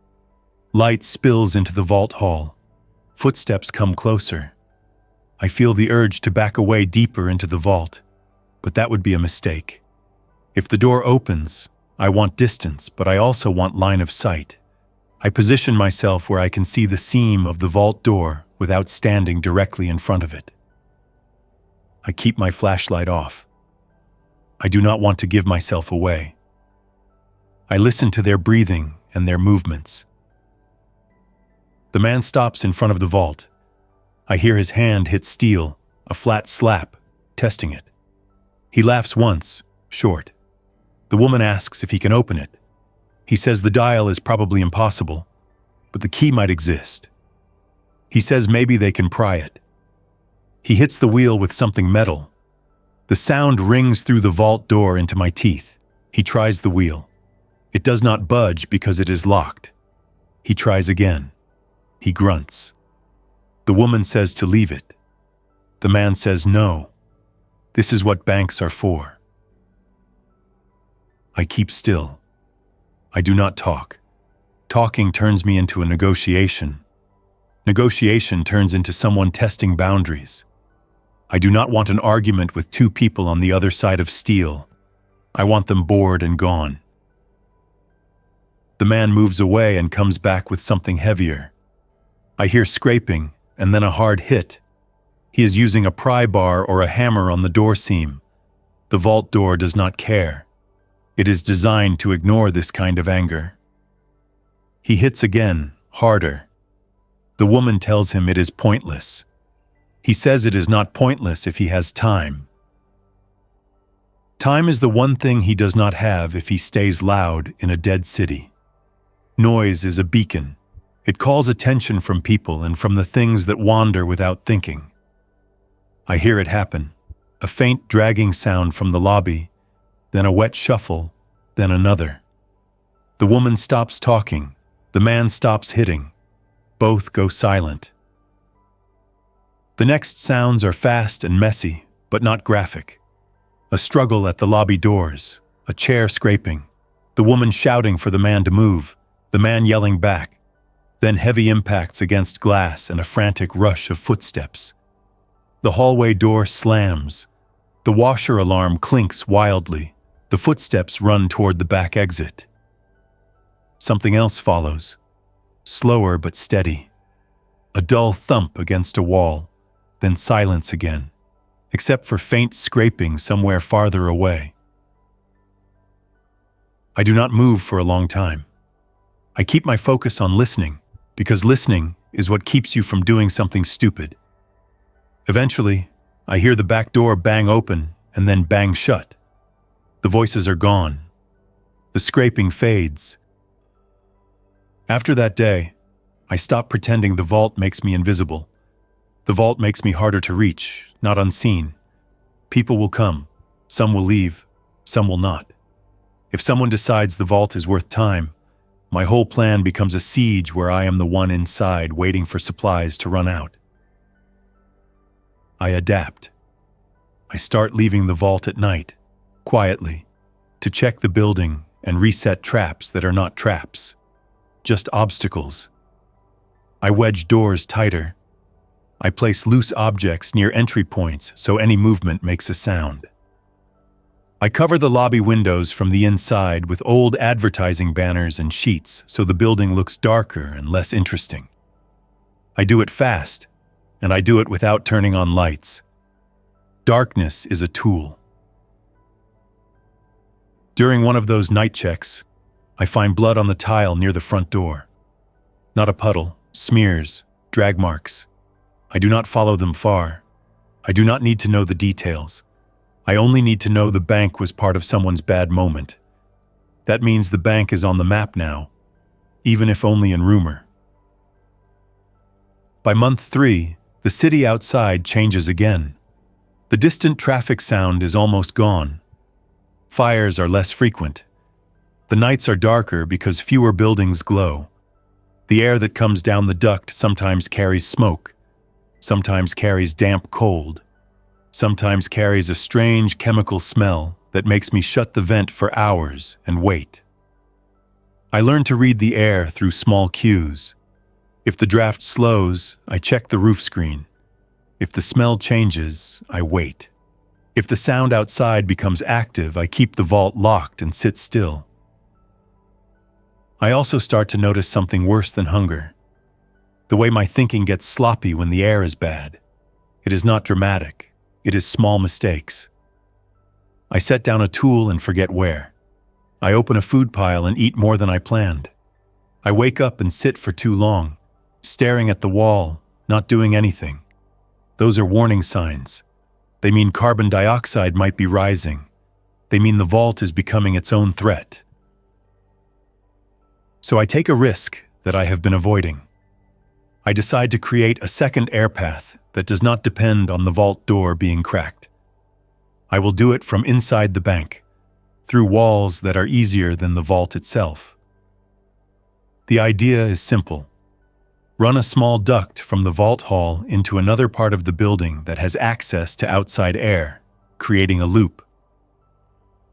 Light spills into the vault hall. Footsteps come closer. I feel the urge to back away deeper into the vault, but that would be a mistake. If the door opens, I want distance, but I also want line of sight. I position myself where I can see the seam of the vault door without standing directly in front of it. I keep my flashlight off. I do not want to give myself away. I listen to their breathing and their movements. The man stops in front of the vault. I hear his hand hit steel, a flat slap, testing it. He laughs once, short. The woman asks if he can open it. He says the dial is probably impossible, but the key might exist. He says maybe they can pry it. He hits the wheel with something metal. The sound rings through the vault door into my teeth. He tries the wheel. It does not budge because it is locked. He tries again. He grunts. The woman says to leave it. The man says no. This is what banks are for. I keep still. I do not talk. Talking turns me into a negotiation. Negotiation turns into someone testing boundaries. I do not want an argument with 2 people on the other side of steel. I want them bored and gone. The man moves away and comes back with something heavier. I hear scraping and then a hard hit. He is using a pry bar or a hammer on the door seam. The vault door does not care. It is designed to ignore this kind of anger. He hits again, harder. The woman tells him it is pointless. He says it is not pointless if he has time. Time is the one thing he does not have if he stays loud in a dead city. Noise is a beacon. It calls attention from people and from the things that wander without thinking. I hear it happen. A faint dragging sound from the lobby, then a wet shuffle, then another. The woman stops talking. The man stops hitting. Both go silent. The next sounds are fast and messy, but not graphic. A struggle at the lobby doors, a chair scraping, the woman shouting for the man to move, the man yelling back, then heavy impacts against glass and a frantic rush of footsteps. The hallway door slams. The washer alarm clinks wildly. The footsteps run toward the back exit. Something else follows, slower but steady. A dull thump against a wall, then silence again, except for faint scraping somewhere farther away. I do not move for a long time. I keep my focus on listening, because listening is what keeps you from doing something stupid. Eventually, I hear the back door bang open and then bang shut. The voices are gone. The scraping fades. After that day, I stop pretending the vault makes me invisible. The vault makes me harder to reach, not unseen. People will come. Some will leave. Some will not. If someone decides the vault is worth time, my whole plan becomes a siege where I am the one inside waiting for supplies to run out. I adapt. I start leaving the vault at night, quietly, to check the building and reset traps that are not traps, just obstacles. I wedge doors tighter. I place loose objects near entry points so any movement makes a sound. I cover the lobby windows from the inside with old advertising banners and sheets so the building looks darker and less interesting. I do it fast, and I do it without turning on lights. Darkness is a tool. During one of those night checks, I find blood on the tile near the front door. Not a puddle, smears, drag marks. I do not follow them far. I do not need to know the details. I only need to know the bank was part of someone's bad moment. That means the bank is on the map now, even if only in rumor. By month 3, the city outside changes again. The distant traffic sound is almost gone. Fires are less frequent. The nights are darker because fewer buildings glow. The air that comes down the duct sometimes carries smoke, sometimes carries damp cold, sometimes carries a strange chemical smell that makes me shut the vent for hours and wait. I learn to read the air through small cues. If the draft slows, I check the roof screen. If the smell changes, I wait. If the sound outside becomes active, I keep the vault locked and sit still. I also start to notice something worse than hunger. The way my thinking gets sloppy when the air is bad. It is not dramatic. It is small mistakes. I set down a tool and forget where. I open a food pile and eat more than I planned. I wake up and sit for too long, staring at the wall, not doing anything. Those are warning signs. They mean carbon dioxide might be rising. They mean the vault is becoming its own threat. So I take a risk that I have been avoiding. I decide to create a second air path that does not depend on the vault door being cracked. I will do it from inside the bank, through walls that are easier than the vault itself. The idea is simple. Run a small duct from the vault hall into another part of the building that has access to outside air, creating a loop.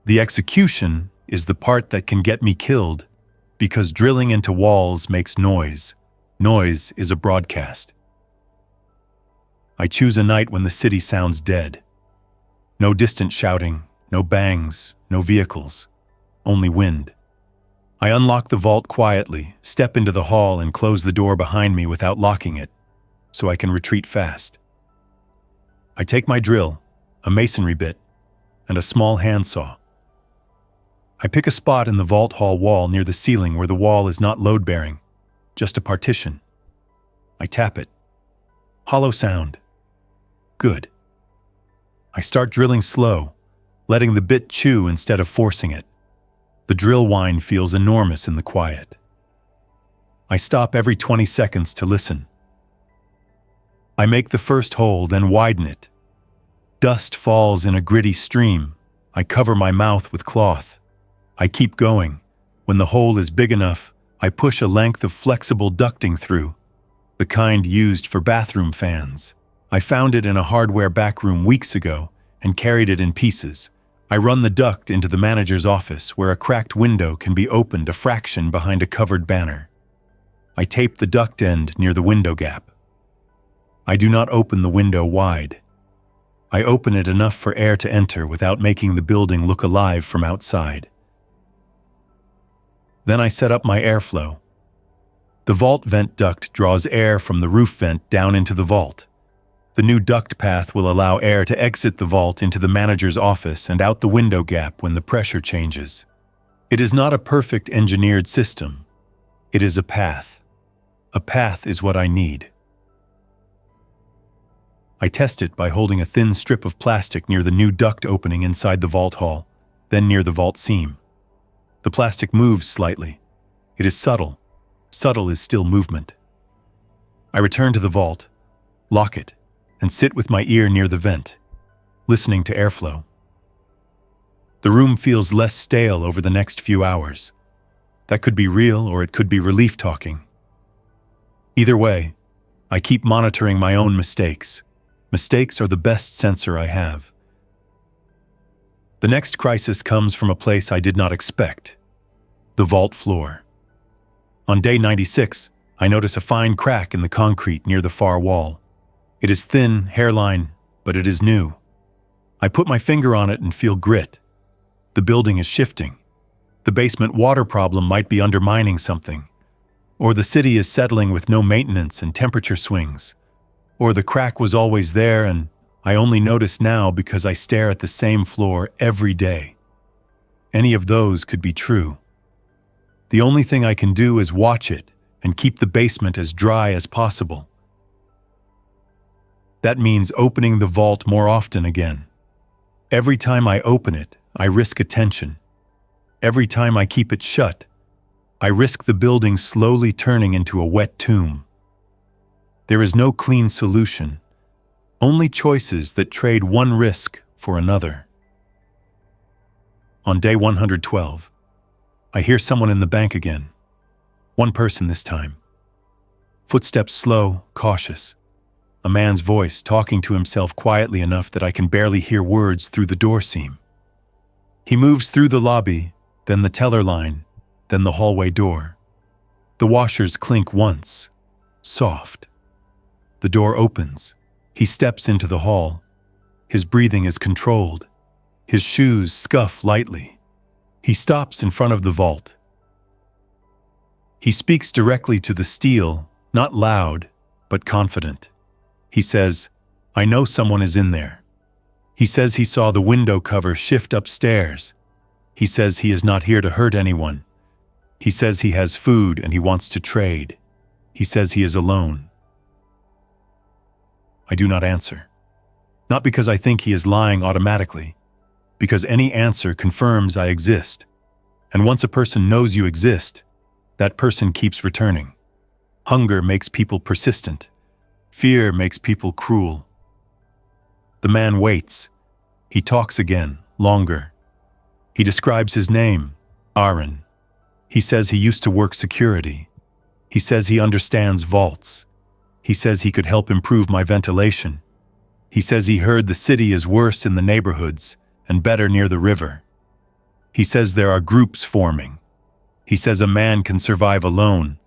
The execution is the part that can get me killed because drilling into walls makes noise. Noise is a broadcast. I choose a night when the city sounds dead. No distant shouting, no bangs, no vehicles, only wind. I unlock the vault quietly, step into the hall and close the door behind me without locking it, so I can retreat fast. I take my drill, a masonry bit, and a small handsaw. I pick a spot in the vault hall wall near the ceiling where the wall is not load-bearing, just a partition. I tap it. Hollow sound. Good. I start drilling slow, letting the bit chew instead of forcing it. The drill whine feels enormous in the quiet. I stop every 20 seconds to listen. I make the first hole, then widen it. Dust falls in a gritty stream. I cover my mouth with cloth. I keep going. When the hole is big enough, I push a length of flexible ducting through, the kind used for bathroom fans. I found it in a hardware backroom weeks ago and carried it in pieces. I run the duct into the manager's office where a cracked window can be opened a fraction behind a covered banner. I tape the duct end near the window gap. I do not open the window wide. I open it enough for air to enter without making the building look alive from outside. Then I set up my airflow. The vault vent duct draws air from the roof vent down into the vault. The new duct path will allow air to exit the vault into the manager's office and out the window gap when the pressure changes. It is not a perfect engineered system. It is a path. A path is what I need. I test it by holding a thin strip of plastic near the new duct opening inside the vault hall, then near the vault seam. The plastic moves slightly. It is subtle. Subtle is still movement. I return to the vault, lock it, and sit with my ear near the vent, listening to airflow. The room feels less stale over the next few hours. That could be real or it could be relief talking. Either way, I keep monitoring my own mistakes Mistakes are the best censor I have. The next crisis comes from a place I did not expect: the vault floor. On day 96, I notice a fine crack in the concrete near the far wall. It is thin, hairline, but it is new. I put my finger on it and feel grit. The building is shifting. The basement water problem might be undermining something. Or the city is settling with no maintenance and temperature swings. Or the crack was always there and I only notice now because I stare at the same floor every day. Any of those could be true. The only thing I can do is watch it and keep the basement as dry as possible. That means opening the vault more often again. Every time I open it, I risk attention. Every time I keep it shut, I risk the building slowly turning into a wet tomb. There is no clean solution, only choices that trade one risk for another. On day 112, I hear someone in the bank again. One person this time. Footsteps slow, cautious. A man's voice talking to himself quietly enough that I can barely hear words through the door seam. He moves through the lobby, then the teller line, then the hallway door. The washers clink once, soft. The door opens. He steps into the hall. His breathing is controlled. His shoes scuff lightly. He stops in front of the vault. He speaks directly to the steel, not loud, but confident. He says, "I know someone is in there." He says he saw the window cover shift upstairs. He says he is not here to hurt anyone. He says he has food and he wants to trade. He says he is alone. I do not answer. Not because I think he is lying automatically, because any answer confirms I exist. And once a person knows you exist, that person keeps returning. Hunger makes people persistent. Fear makes people cruel. The man waits. He talks again, longer. He describes his name, Aaron. He says he used to work security. He says he understands vaults. He says he could help improve my ventilation. He says he heard the city is worse in the neighborhoods and better near the river. He says there are groups forming. He says a man can survive alone,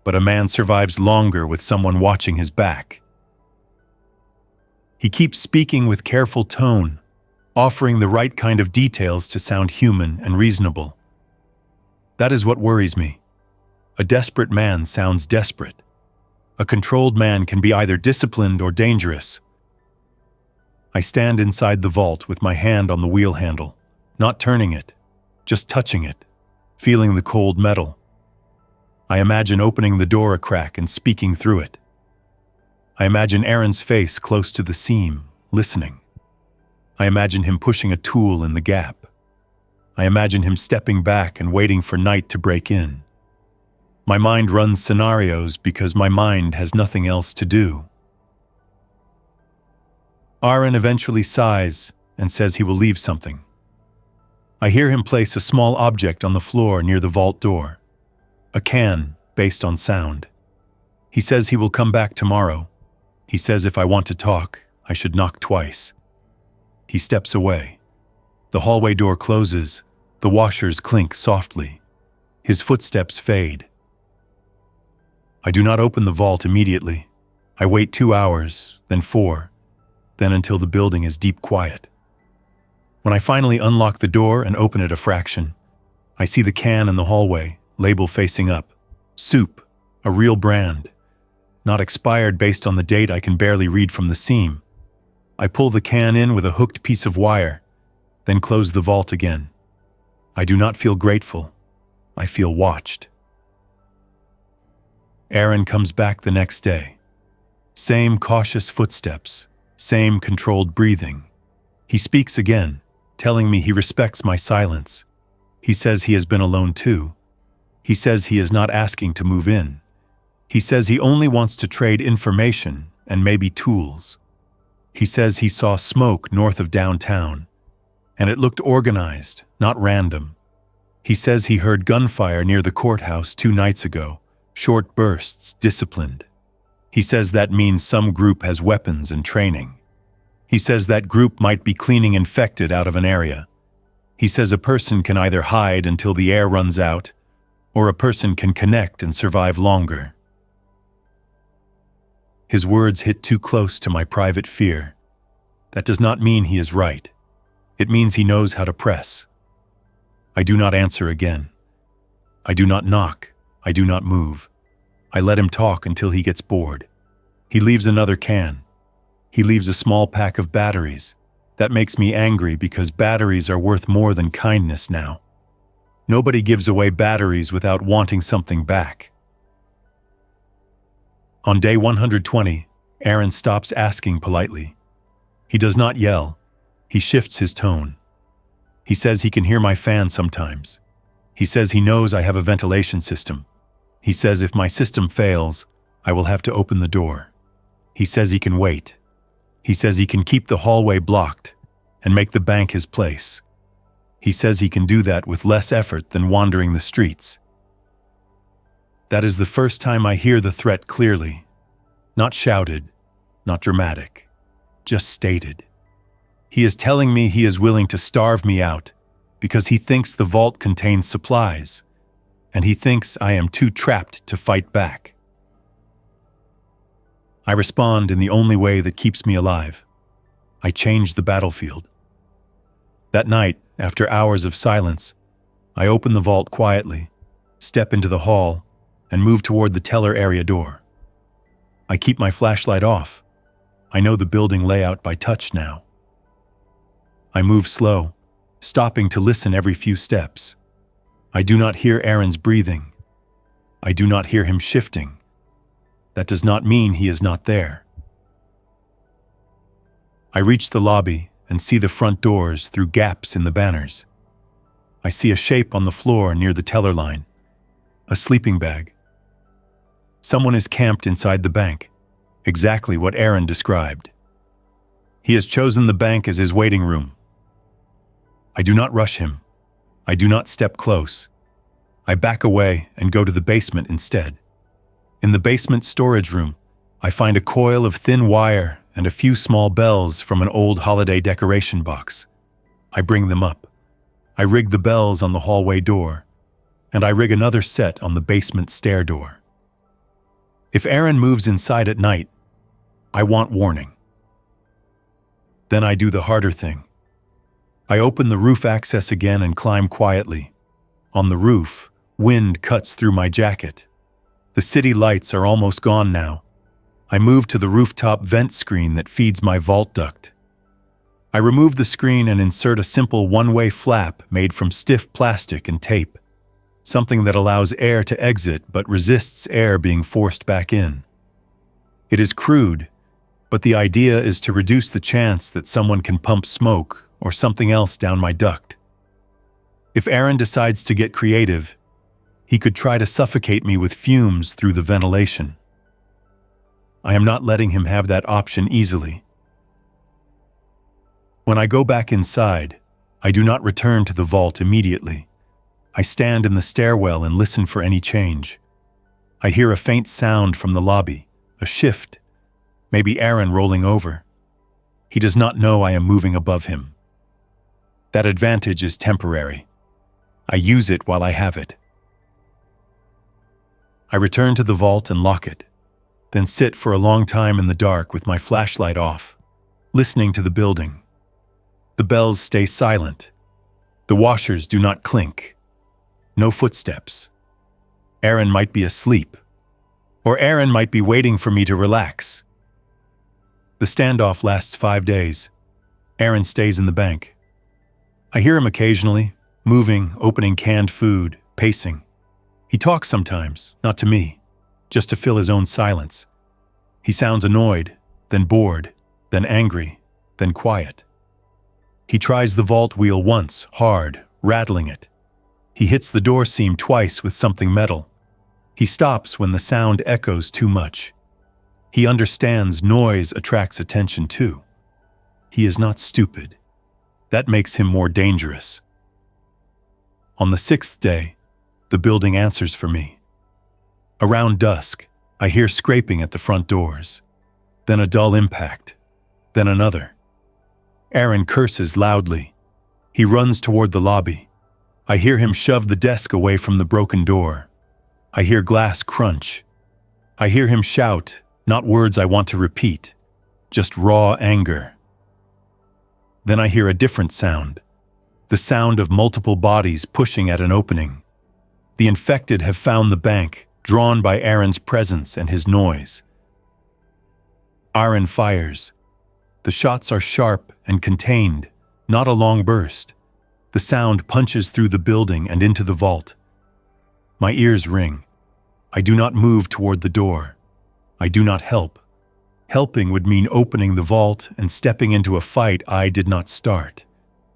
but a man survives longer with someone watching his back. He keeps speaking with careful tone, offering the right kind of details to sound human and reasonable. That is what worries me. A desperate man sounds desperate. A controlled man can be either disciplined or dangerous. I stand inside the vault with my hand on the wheel handle, not turning it, just touching it, feeling the cold metal. I imagine opening the door a crack and speaking through it. I imagine Aaron's face close to the seam, listening. I imagine him pushing a tool in the gap. I imagine him stepping back and waiting for night to break in. My mind runs scenarios because my mind has nothing else to do. Aaron eventually sighs and says he will leave something. I hear him place a small object on the floor near the vault door. A can, based on sound. He says he will come back tomorrow. He says if I want to talk, I should knock twice. He steps away. The hallway door closes. The washers clink softly. His footsteps fade. I do not open the vault immediately. I wait 2 hours, then 4, then until the building is deep quiet. When I finally unlock the door and open it a fraction, I see the can in the hallway, label facing up. Soup, a real brand. Not expired based on the date I can barely read from the seam. I pull the can in with a hooked piece of wire, then close the vault again. I do not feel grateful. I feel watched. Aaron comes back the next day. Same cautious footsteps, same controlled breathing. He speaks again, telling me he respects my silence. He says he has been alone too. He says he is not asking to move in. He says he only wants to trade information and maybe tools. He says he saw smoke north of downtown, and it looked organized, not random. He says he heard gunfire near the courthouse 2 nights ago, short bursts, disciplined. He says that means some group has weapons and training. He says that group might be cleaning infected out of an area. He says a person can either hide until the air runs out, or a person can connect and survive longer. His words hit too close to my private fear. That does not mean he is right. It means he knows how to press. I do not answer again. I do not knock. I do not move. I let him talk until he gets bored. He leaves another can. He leaves a small pack of batteries. That makes me angry because batteries are worth more than kindness now. Nobody gives away batteries without wanting something back. On day 120, Aaron stops asking politely. He does not yell. He shifts his tone. He says he can hear my fan sometimes. He says he knows I have a ventilation system. He says if my system fails, I will have to open the door. He says he can wait. He says he can keep the hallway blocked and make the bank his place. He says he can do that with less effort than wandering the streets. That is the first time I hear the threat clearly. Not shouted, not dramatic, just stated. He is telling me he is willing to starve me out because he thinks the vault contains supplies, and he thinks I am too trapped to fight back. I respond in the only way that keeps me alive. I change the battlefield. That night, after hours of silence, I open the vault quietly, step into the hall, and move toward the teller area door. I keep my flashlight off. I know the building layout by touch now. I move slow, stopping to listen every few steps. I do not hear Aaron's breathing. I do not hear him shifting. That does not mean he is not there. I reach the lobby and see the front doors through gaps in the banners. I see a shape on the floor near the teller line. A sleeping bag. Someone is camped inside the bank, exactly what Aaron described. He has chosen the bank as his waiting room. I do not rush him. I do not step close. I back away and go to the basement instead. In the basement storage room, I find a coil of thin wire and a few small bells from an old holiday decoration box. I bring them up. I rig the bells on the hallway door, and I rig another set on the basement stair door. If Aaron moves inside at night, I want warning. Then I do the harder thing. I open the roof access again and climb quietly. On the roof, wind cuts through my jacket. The city lights are almost gone now. I move to the rooftop vent screen that feeds my vault duct. I remove the screen and insert a simple one-way flap made from stiff plastic and tape, something that allows air to exit but resists air being forced back in. It is crude, but the idea is to reduce the chance that someone can pump smoke or something else down my duct. If Aaron decides to get creative, he could try to suffocate me with fumes through the ventilation. I am not letting him have that option easily. When I go back inside, I do not return to the vault immediately. I stand in the stairwell and listen for any change. I hear a faint sound from the lobby, a shift, maybe Aaron rolling over. He does not know I am moving above him. That advantage is temporary. I use it while I have it. I return to the vault and lock it, then sit for a long time in the dark with my flashlight off, listening to the building. The bells stay silent. The washers do not clink. No footsteps. Aaron might be asleep, or Aaron might be waiting for me to relax. The standoff lasts 5 days. Aaron stays in the bank. I hear him occasionally, moving, opening canned food, pacing. He talks sometimes, not to me, just to fill his own silence. He sounds annoyed, then bored, then angry, then quiet. He tries the vault wheel once, hard, rattling it. He hits the door seam twice with something metal. He stops when the sound echoes too much. He understands noise attracts attention too. He is not stupid. That makes him more dangerous. On the 6th day, the building answers for me. Around dusk, I hear scraping at the front doors. Then a dull impact. Then another. Aaron curses loudly. He runs toward the lobby. I hear him shove the desk away from the broken door. I hear glass crunch. I hear him shout, not words I want to repeat, just raw anger. Then I hear a different sound, the sound of multiple bodies pushing at an opening. The infected have found the bank, drawn by Aaron's presence and his noise. Aaron fires. The shots are sharp and contained, not a long burst. The sound punches through the building and into the vault. My ears ring. I do not move toward the door. I do not help. Helping would mean opening the vault and stepping into a fight I did not start.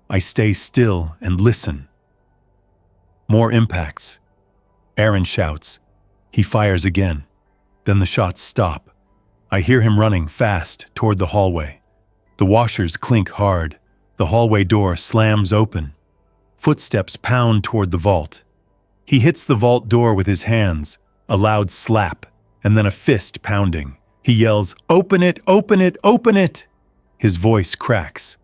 I stay still and listen. More impacts. Aaron shouts. He fires again. Then the shots stop. I hear him running fast toward the hallway. The washers clink hard. The hallway door slams open. Footsteps pound toward the vault. He hits the vault door with his hands, a loud slap, and then a fist pounding. He yells, "Open it! Open it! Open it!" His voice cracks.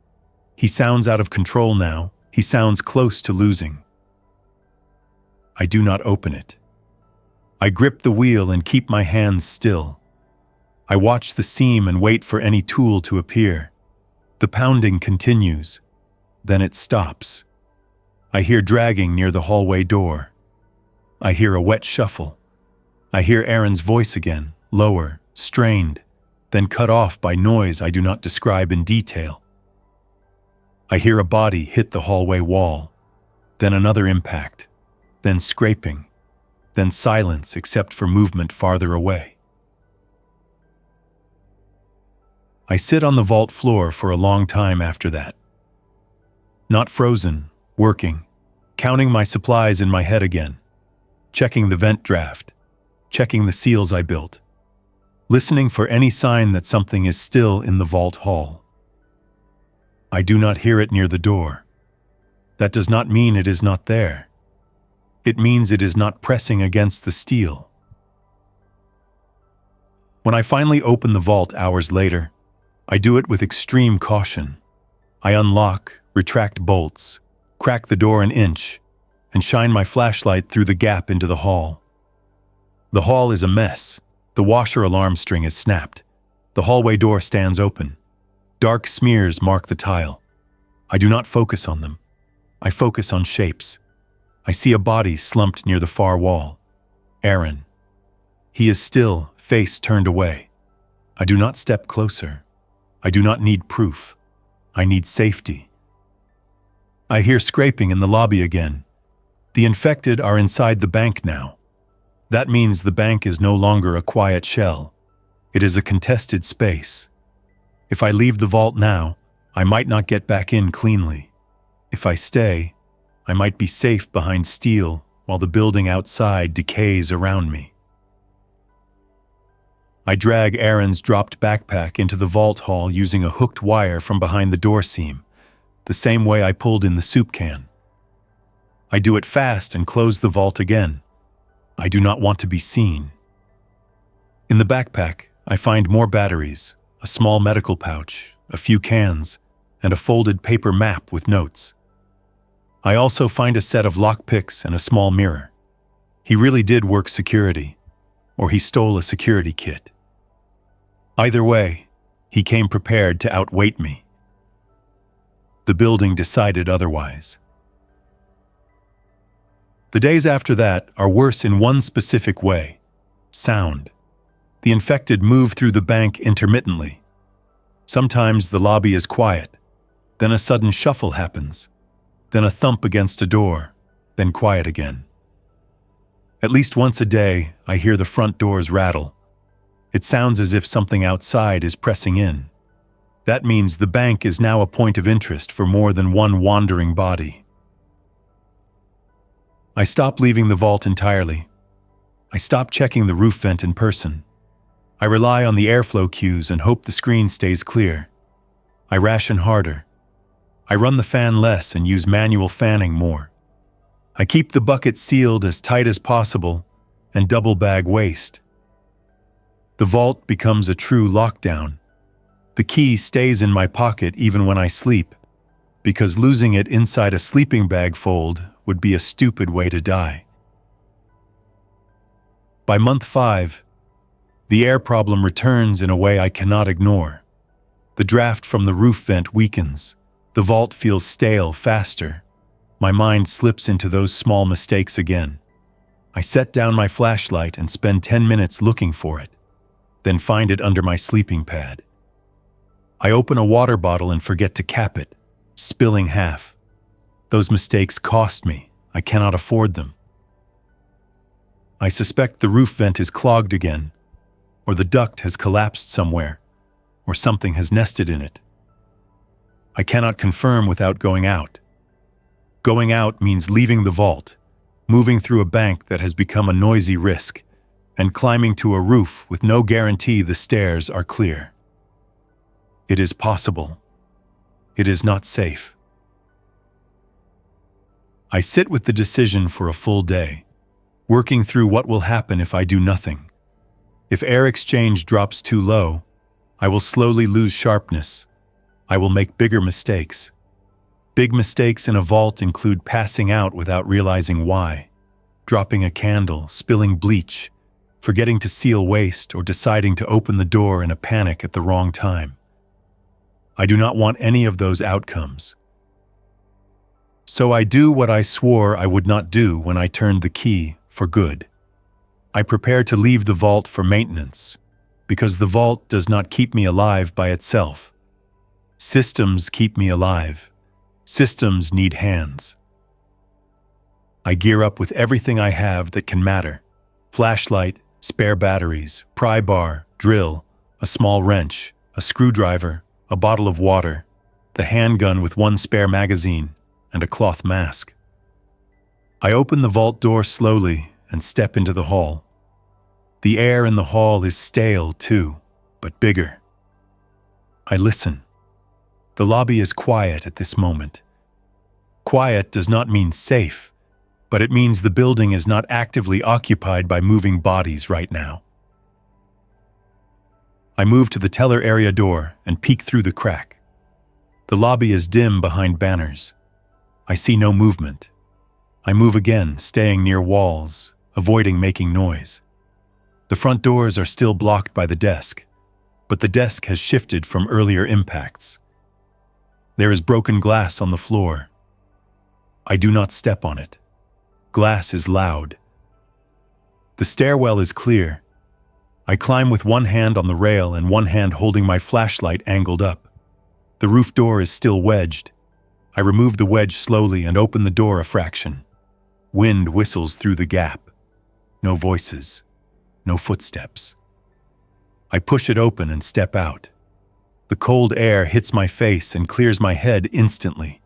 He sounds out of control now. He sounds close to losing. I do not open it. I grip the wheel and keep my hands still. I watch the seam and wait for any tool to appear. The pounding continues. Then it stops. I hear dragging near the hallway door. I hear a wet shuffle. I hear Aaron's voice again, lower, strained, then cut off by noise I do not describe in detail. I hear a body hit the hallway wall, then another impact, then scraping, then silence except for movement farther away. I sit on the vault floor for a long time after that. Not frozen, working, counting my supplies in my head again, checking the vent draft, checking the seals I built, listening for any sign that something is still in the vault hall. I do not hear it near the door. That does not mean it is not there. It means it is not pressing against the steel. When I finally open the vault hours later, I do it with extreme caution. I unlock, retract bolts, crack the door an inch, and shine my flashlight through the gap into the hall. The hall is a mess. The washer alarm string is snapped. The hallway door stands open. Dark smears mark the tile. I do not focus on them. I focus on shapes. I see a body slumped near the far wall. Aaron. He is still, face turned away. I do not step closer. I do not need proof. I need safety. I hear scraping in the lobby again. The infected are inside the bank now. That means the bank is no longer a quiet shell. It is a contested space. If I leave the vault now, I might not get back in cleanly. If I stay, I might be safe behind steel while the building outside decays around me. I drag Aaron's dropped backpack into the vault hall using a hooked wire from behind the door seam, the same way I pulled in the soup can. I do it fast and close the vault again. I do not want to be seen. In the backpack, I find more batteries, a small medical pouch, a few cans, and a folded paper map with notes. I also find a set of lockpicks and a small mirror. He really did work security, or he stole a security kit. Either way, he came prepared to outweight me. The building decided otherwise. The days after that are worse in one specific way: sound. The infected move through the bank intermittently. Sometimes the lobby is quiet, then a sudden shuffle happens, then a thump against a door, then quiet again. At least once a day, I hear the front doors rattle. It sounds as if something outside is pressing in. That means the bank is now a point of interest for more than one wandering body. I stop leaving the vault entirely. I stop checking the roof vent in person. I rely on the airflow cues and hope the screen stays clear. I ration harder. I run the fan less and use manual fanning more. I keep the bucket sealed as tight as possible and double bag waste. The vault becomes a true lockdown. The key stays in my pocket even when I sleep, because losing it inside a sleeping bag fold would be a stupid way to die. By month 5, the air problem returns in a way I cannot ignore. The draft from the roof vent weakens. The vault feels stale faster. My mind slips into those small mistakes again. I set down my flashlight and spend 10 minutes looking for it, then find it under my sleeping pad. I open a water bottle and forget to cap it, spilling half. Those mistakes cost me. I cannot afford them. I suspect the roof vent is clogged again, or the duct has collapsed somewhere, or something has nested in it. I cannot confirm without going out. Going out means leaving the vault, moving through a bank that has become a noisy risk, and climbing to a roof with no guarantee the stairs are clear. It is possible. It is not safe. I sit with the decision for a full day, working through what will happen if I do nothing. If air exchange drops too low, I will slowly lose sharpness. I will make bigger mistakes. Big mistakes in a vault include passing out without realizing why, dropping a candle, spilling bleach, forgetting to seal waste, or deciding to open the door in a panic at the wrong time. I do not want any of those outcomes. So I do what I swore I would not do when I turned the key for good. I prepare to leave the vault for maintenance, because the vault does not keep me alive by itself. Systems keep me alive. Systems need hands. I gear up with everything I have that can matter: flashlight, spare batteries, pry bar, drill, a small wrench, a screwdriver, a bottle of water, the handgun with one spare magazine, and a cloth mask. I open the vault door slowly and step into the hall. The air in the hall is stale too, but bigger. I listen. The lobby is quiet at this moment. Quiet does not mean safe, but it means the building is not actively occupied by moving bodies right now. I move to the teller area door and peek through the crack. The lobby is dim behind banners. I see no movement. I move again, staying near walls, avoiding making noise. The front doors are still blocked by the desk, but the desk has shifted from earlier impacts. There is broken glass on the floor. I do not step on it. Glass is loud. The stairwell is clear. I climb with one hand on the rail and one hand holding my flashlight angled up. The roof door is still wedged. I remove the wedge slowly and open the door a fraction. Wind whistles through the gap. No voices. No footsteps. I push it open and step out. The cold air hits my face and clears my head instantly.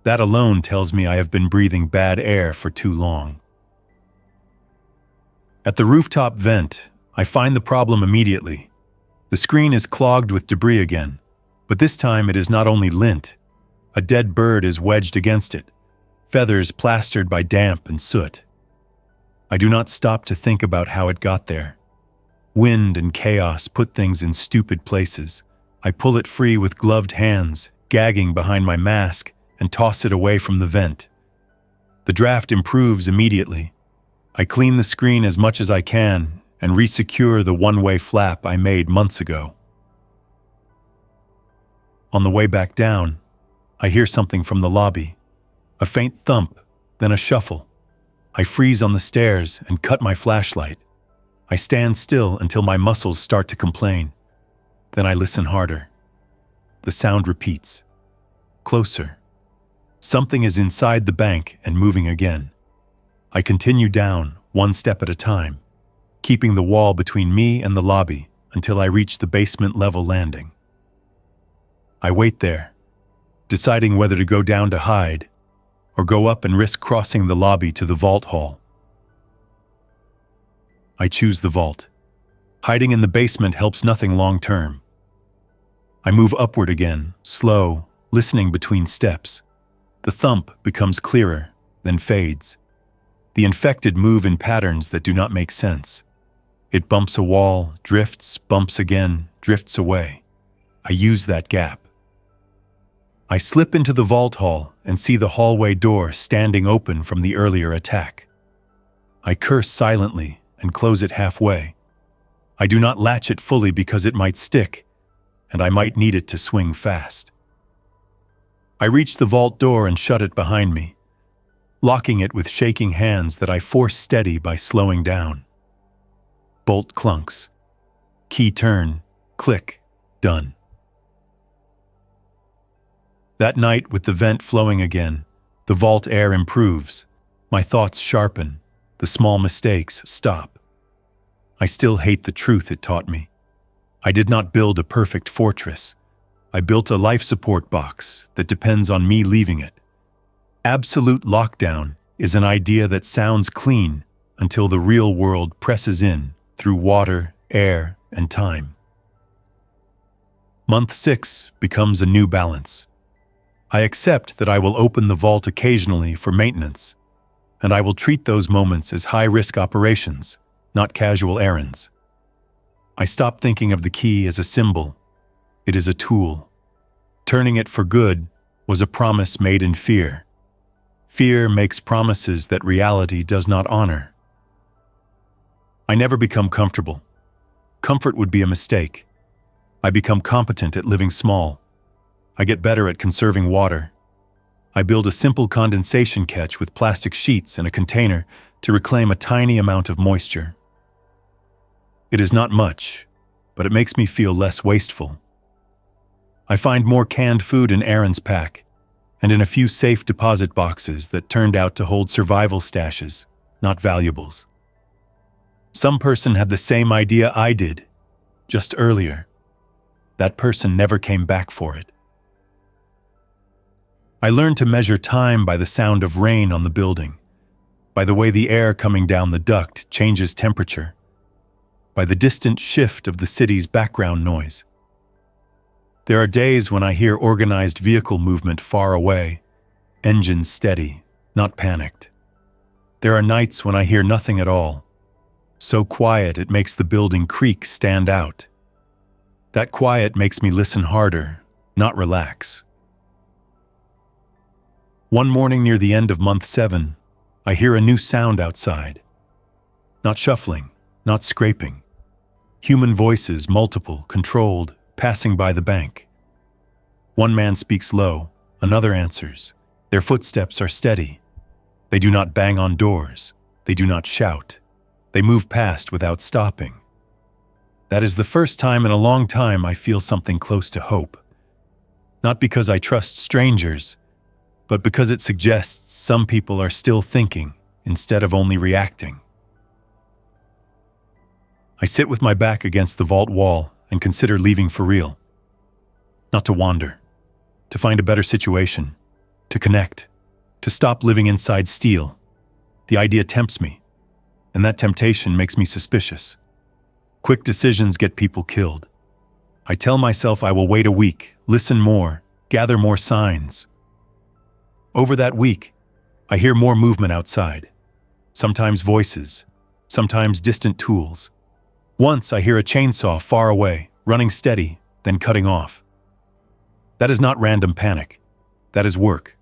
That alone tells me I have been breathing bad air for too long. At the rooftop vent, I find the problem immediately. The screen is clogged with debris again, but this time it is not only lint. A dead bird is wedged against it, feathers plastered by damp and soot. I do not stop to think about how it got there. Wind and chaos put things in stupid places. I pull it free with gloved hands, gagging behind my mask, and toss it away from the vent. The draft improves immediately. I clean the screen as much as I can and resecure the one-way flap I made months ago. On the way back down, I hear something from the lobby. A faint thump, then a shuffle. I freeze on the stairs and cut my flashlight. I stand still until my muscles start to complain. Then I listen harder. The sound repeats. Closer. Something is inside the bank and moving again. I continue down, one step at a time, keeping the wall between me and the lobby until I reach the basement level landing. I wait there, deciding whether to go down to hide or go up and risk crossing the lobby to the vault hall. I choose the vault. Hiding in the basement helps nothing long term. I move upward again, slow, listening between steps. The thump becomes clearer, then fades. The infected move in patterns that do not make sense. It bumps a wall, drifts, bumps again, drifts away. I use that gap. I slip into the vault hall and see the hallway door standing open from the earlier attack. I curse silently and close it halfway. I do not latch it fully because it might stick, and I might need it to swing fast. I reach the vault door and shut it behind me, locking it with shaking hands that I force steady by slowing down. Bolt clunks. Key turn, click, done. That night, with the vent flowing again, the vault air improves. My thoughts sharpen. The small mistakes stop. I still hate the truth it taught me. I did not build a perfect fortress. I built a life support box that depends on me leaving it. Absolute lockdown is an idea that sounds clean until the real world presses in through water, air, and time. Month 6 becomes a new balance. I accept that I will open the vault occasionally for maintenance, and I will treat those moments as high-risk operations, not casual errands. I stop thinking of the key as a symbol. It is a tool. Turning it for good was a promise made in fear. Fear makes promises that reality does not honor. I never become comfortable. Comfort would be a mistake. I become competent at living small. I get better at conserving water. I build a simple condensation catch with plastic sheets and a container to reclaim a tiny amount of moisture. It is not much, but it makes me feel less wasteful. I find more canned food in Aaron's pack, and in a few safe deposit boxes that turned out to hold survival stashes, not valuables. Some person had the same idea I did, just earlier. That person never came back for it. I learned to measure time by the sound of rain on the building, by the way the air coming down the duct changes temperature, by the distant shift of the city's background noise. There are days when I hear organized vehicle movement far away, engines steady, not panicked. There are nights when I hear nothing at all, so quiet it makes the building creak stand out. That quiet makes me listen harder, not relax. One morning near the end of month 7, I hear a new sound outside. Not shuffling, not scraping. Human voices, multiple, controlled, passing by the bank. One man speaks low, another answers. Their footsteps are steady. They do not bang on doors. They do not shout. They move past without stopping. That is the first time in a long time I feel something close to hope. Not because I trust strangers, but because it suggests some people are still thinking instead of only reacting. I sit with my back against the vault wall and consider leaving for real. Not to wander, to find a better situation, to connect, to stop living inside steel. The idea tempts me, and that temptation makes me suspicious. Quick decisions get people killed. I tell myself I will wait a week, listen more, gather more signs. Over that week, I hear more movement outside. Sometimes voices, sometimes distant tools. Once I hear a chainsaw far away, running steady, then cutting off. That is not random panic. That is work.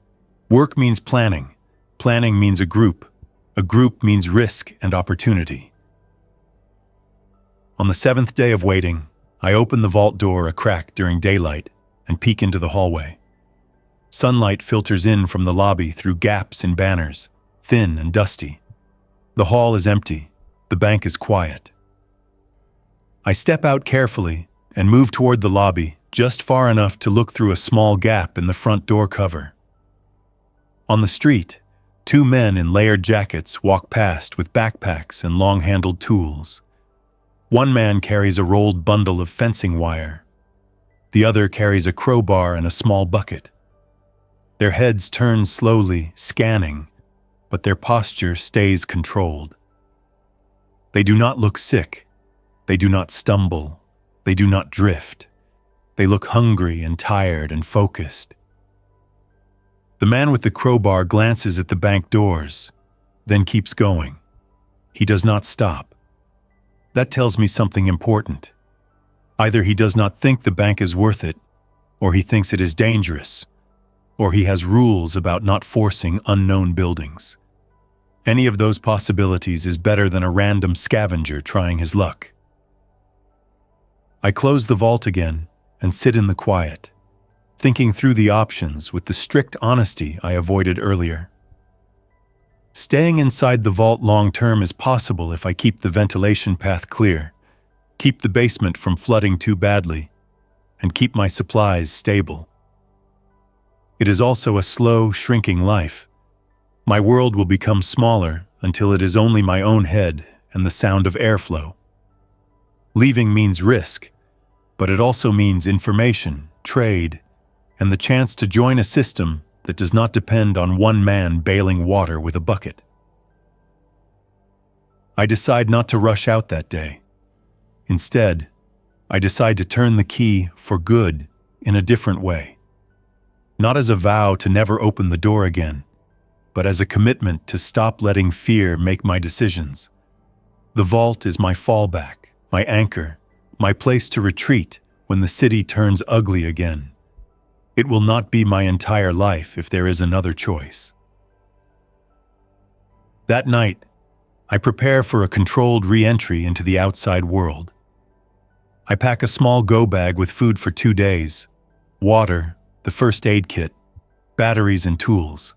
Work means planning. Planning means a group. A group means risk and opportunity. On the 7th day of waiting, I open the vault door a crack during daylight and peek into the hallway. Sunlight filters in from the lobby through gaps in banners, thin and dusty. The hall is empty. The bank is quiet. I step out carefully and move toward the lobby, just far enough to look through a small gap in the front door cover. On the street, 2 men in layered jackets walk past with backpacks and long-handled tools. One man carries a rolled bundle of fencing wire. The other carries a crowbar and a small bucket. Their heads turn slowly, scanning, but their posture stays controlled. They do not look sick. They do not stumble. They do not drift. They look hungry and tired and focused. The man with the crowbar glances at the bank doors, then keeps going. He does not stop. That tells me something important. Either he does not think the bank is worth it, or he thinks it is dangerous, or he has rules about not forcing unknown buildings. Any of those possibilities is better than a random scavenger trying his luck. I close the vault again and sit in the quiet, thinking through the options with the strict honesty I avoided earlier. Staying inside the vault long-term is possible if I keep the ventilation path clear, keep the basement from flooding too badly, and keep my supplies stable. It is also a slow, shrinking life. My world will become smaller until it is only my own head and the sound of airflow. Leaving means risk, but it also means information, trade, and the chance to join a system that does not depend on one man bailing water with a bucket. I decide not to rush out that day. Instead, I decide to turn the key for good in a different way. Not as a vow to never open the door again, but as a commitment to stop letting fear make my decisions. The vault is my fallback, my anchor, my place to retreat when the city turns ugly again. It will not be my entire life if there is another choice. That night, I prepare for a controlled re-entry into the outside world. I pack a small go bag with food for 2 days, water, the first aid kit, batteries and tools.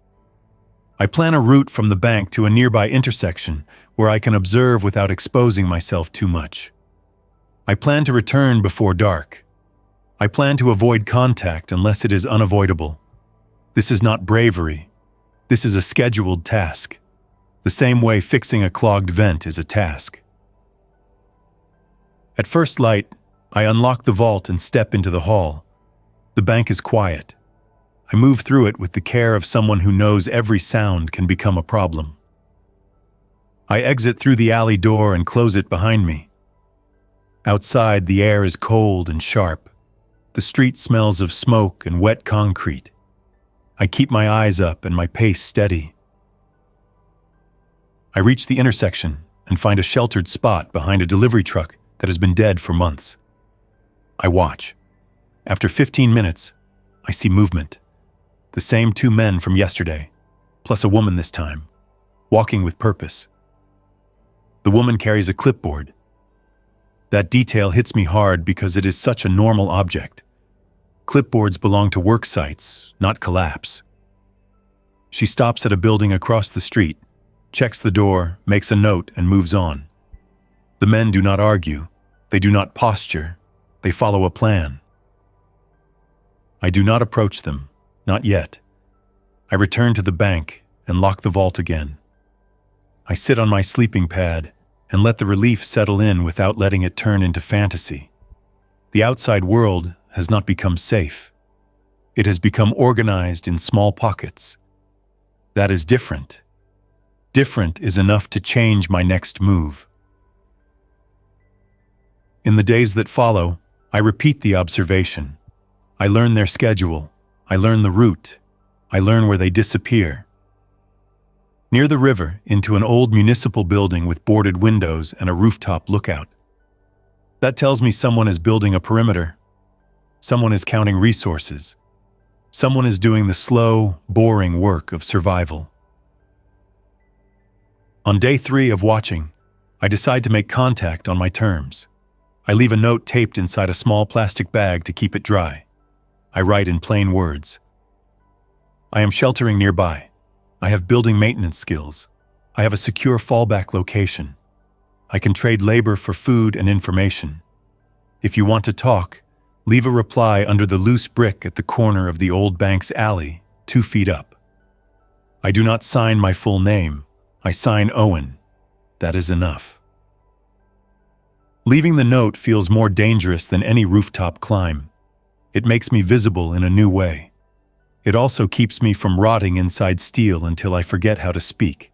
I plan a route from the bank to a nearby intersection where I can observe without exposing myself too much. I plan to return before dark. I plan to avoid contact unless it is unavoidable. This is not bravery. This is a scheduled task. The same way fixing a clogged vent is a task. At first light, I unlock the vault and step into the hall. The bank is quiet. I move through it with the care of someone who knows every sound can become a problem. I exit through the alley door and close it behind me. Outside, the air is cold and sharp. The street smells of smoke and wet concrete. I keep my eyes up and my pace steady. I reach the intersection and find a sheltered spot behind a delivery truck that has been dead for months. I watch. After 15 minutes, I see movement. The same 2 men from yesterday, plus a woman this time, walking with purpose. The woman carries a clipboard. That detail hits me hard because it is such a normal object. Clipboards belong to work sites, not collapse. She stops at a building across the street, checks the door, makes a note, and moves on. The men do not argue. They do not posture. They follow a plan. I do not approach them, not yet. I return to the bank and lock the vault again. I sit on my sleeping pad and let the relief settle in without letting it turn into fantasy. The outside world has not become safe. It has become organized in small pockets. That is different. Different is enough to change my next move. In the days that follow, I repeat the observation. I learn their schedule. I learn the route. I learn where they disappear. Near the river, into an old municipal building with boarded windows and a rooftop lookout. That tells me someone is building a perimeter. Someone is counting resources. Someone is doing the slow, boring work of survival. On day 3 of watching, I decide to make contact on my terms. I leave a note taped inside a small plastic bag to keep it dry. I write in plain words. I am sheltering nearby. I have building maintenance skills. I have a secure fallback location. I can trade labor for food and information. If you want to talk, leave a reply under the loose brick at the corner of the old bank's alley, 2 feet up. I do not sign my full name. I sign Owen. That is enough. Leaving the note feels more dangerous than any rooftop climb. It makes me visible in a new way. It also keeps me from rotting inside steel until I forget how to speak.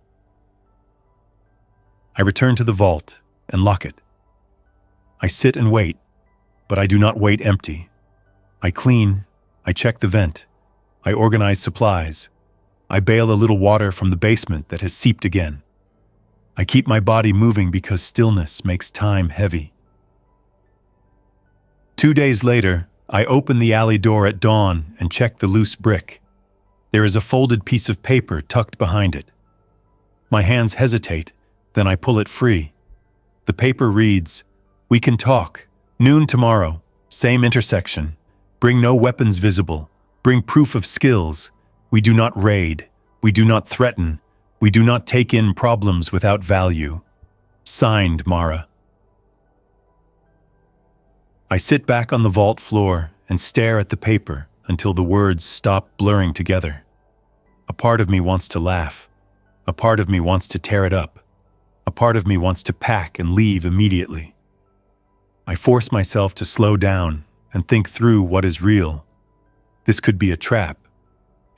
I return to the vault and lock it. I sit and wait, but I do not wait empty. I clean, I check the vent, I organize supplies, I bail a little water from the basement that has seeped again. I keep my body moving because stillness makes time heavy. 2 days later, I open the alley door at dawn and check the loose brick. There is a folded piece of paper tucked behind it. My hands hesitate, then I pull it free. The paper reads, "We can talk. Noon tomorrow. Same intersection. Bring no weapons visible. Bring proof of skills. We do not raid. We do not threaten. We do not take in problems without value. Signed, Mara." I sit back on the vault floor and stare at the paper until the words stop blurring together. A part of me wants to laugh. A part of me wants to tear it up. A part of me wants to pack and leave immediately. I force myself to slow down and think through what is real. This could be a trap.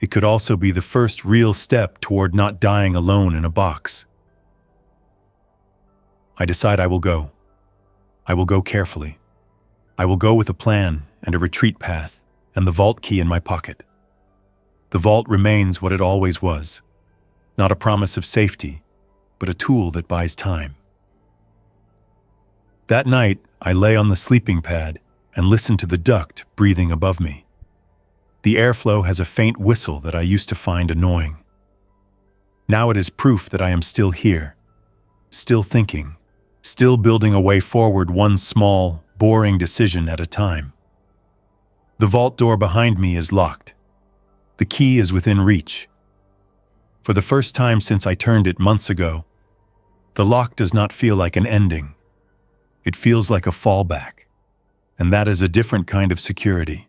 It could also be the first real step toward not dying alone in a box. I decide I will go. I will go carefully. I will go with a plan and a retreat path and the vault key in my pocket. The vault remains what it always was, not a promise of safety, but a tool that buys time. That night, I lay on the sleeping pad and listen to the duct breathing above me. The airflow has a faint whistle that I used to find annoying. Now it is proof that I am still here, still thinking, still building a way forward, one small, boring decision at a time. The vault door behind me is locked. The key is within reach. For the first time since I turned it months ago, the lock does not feel like an ending. It feels like a fallback, and that is a different kind of security.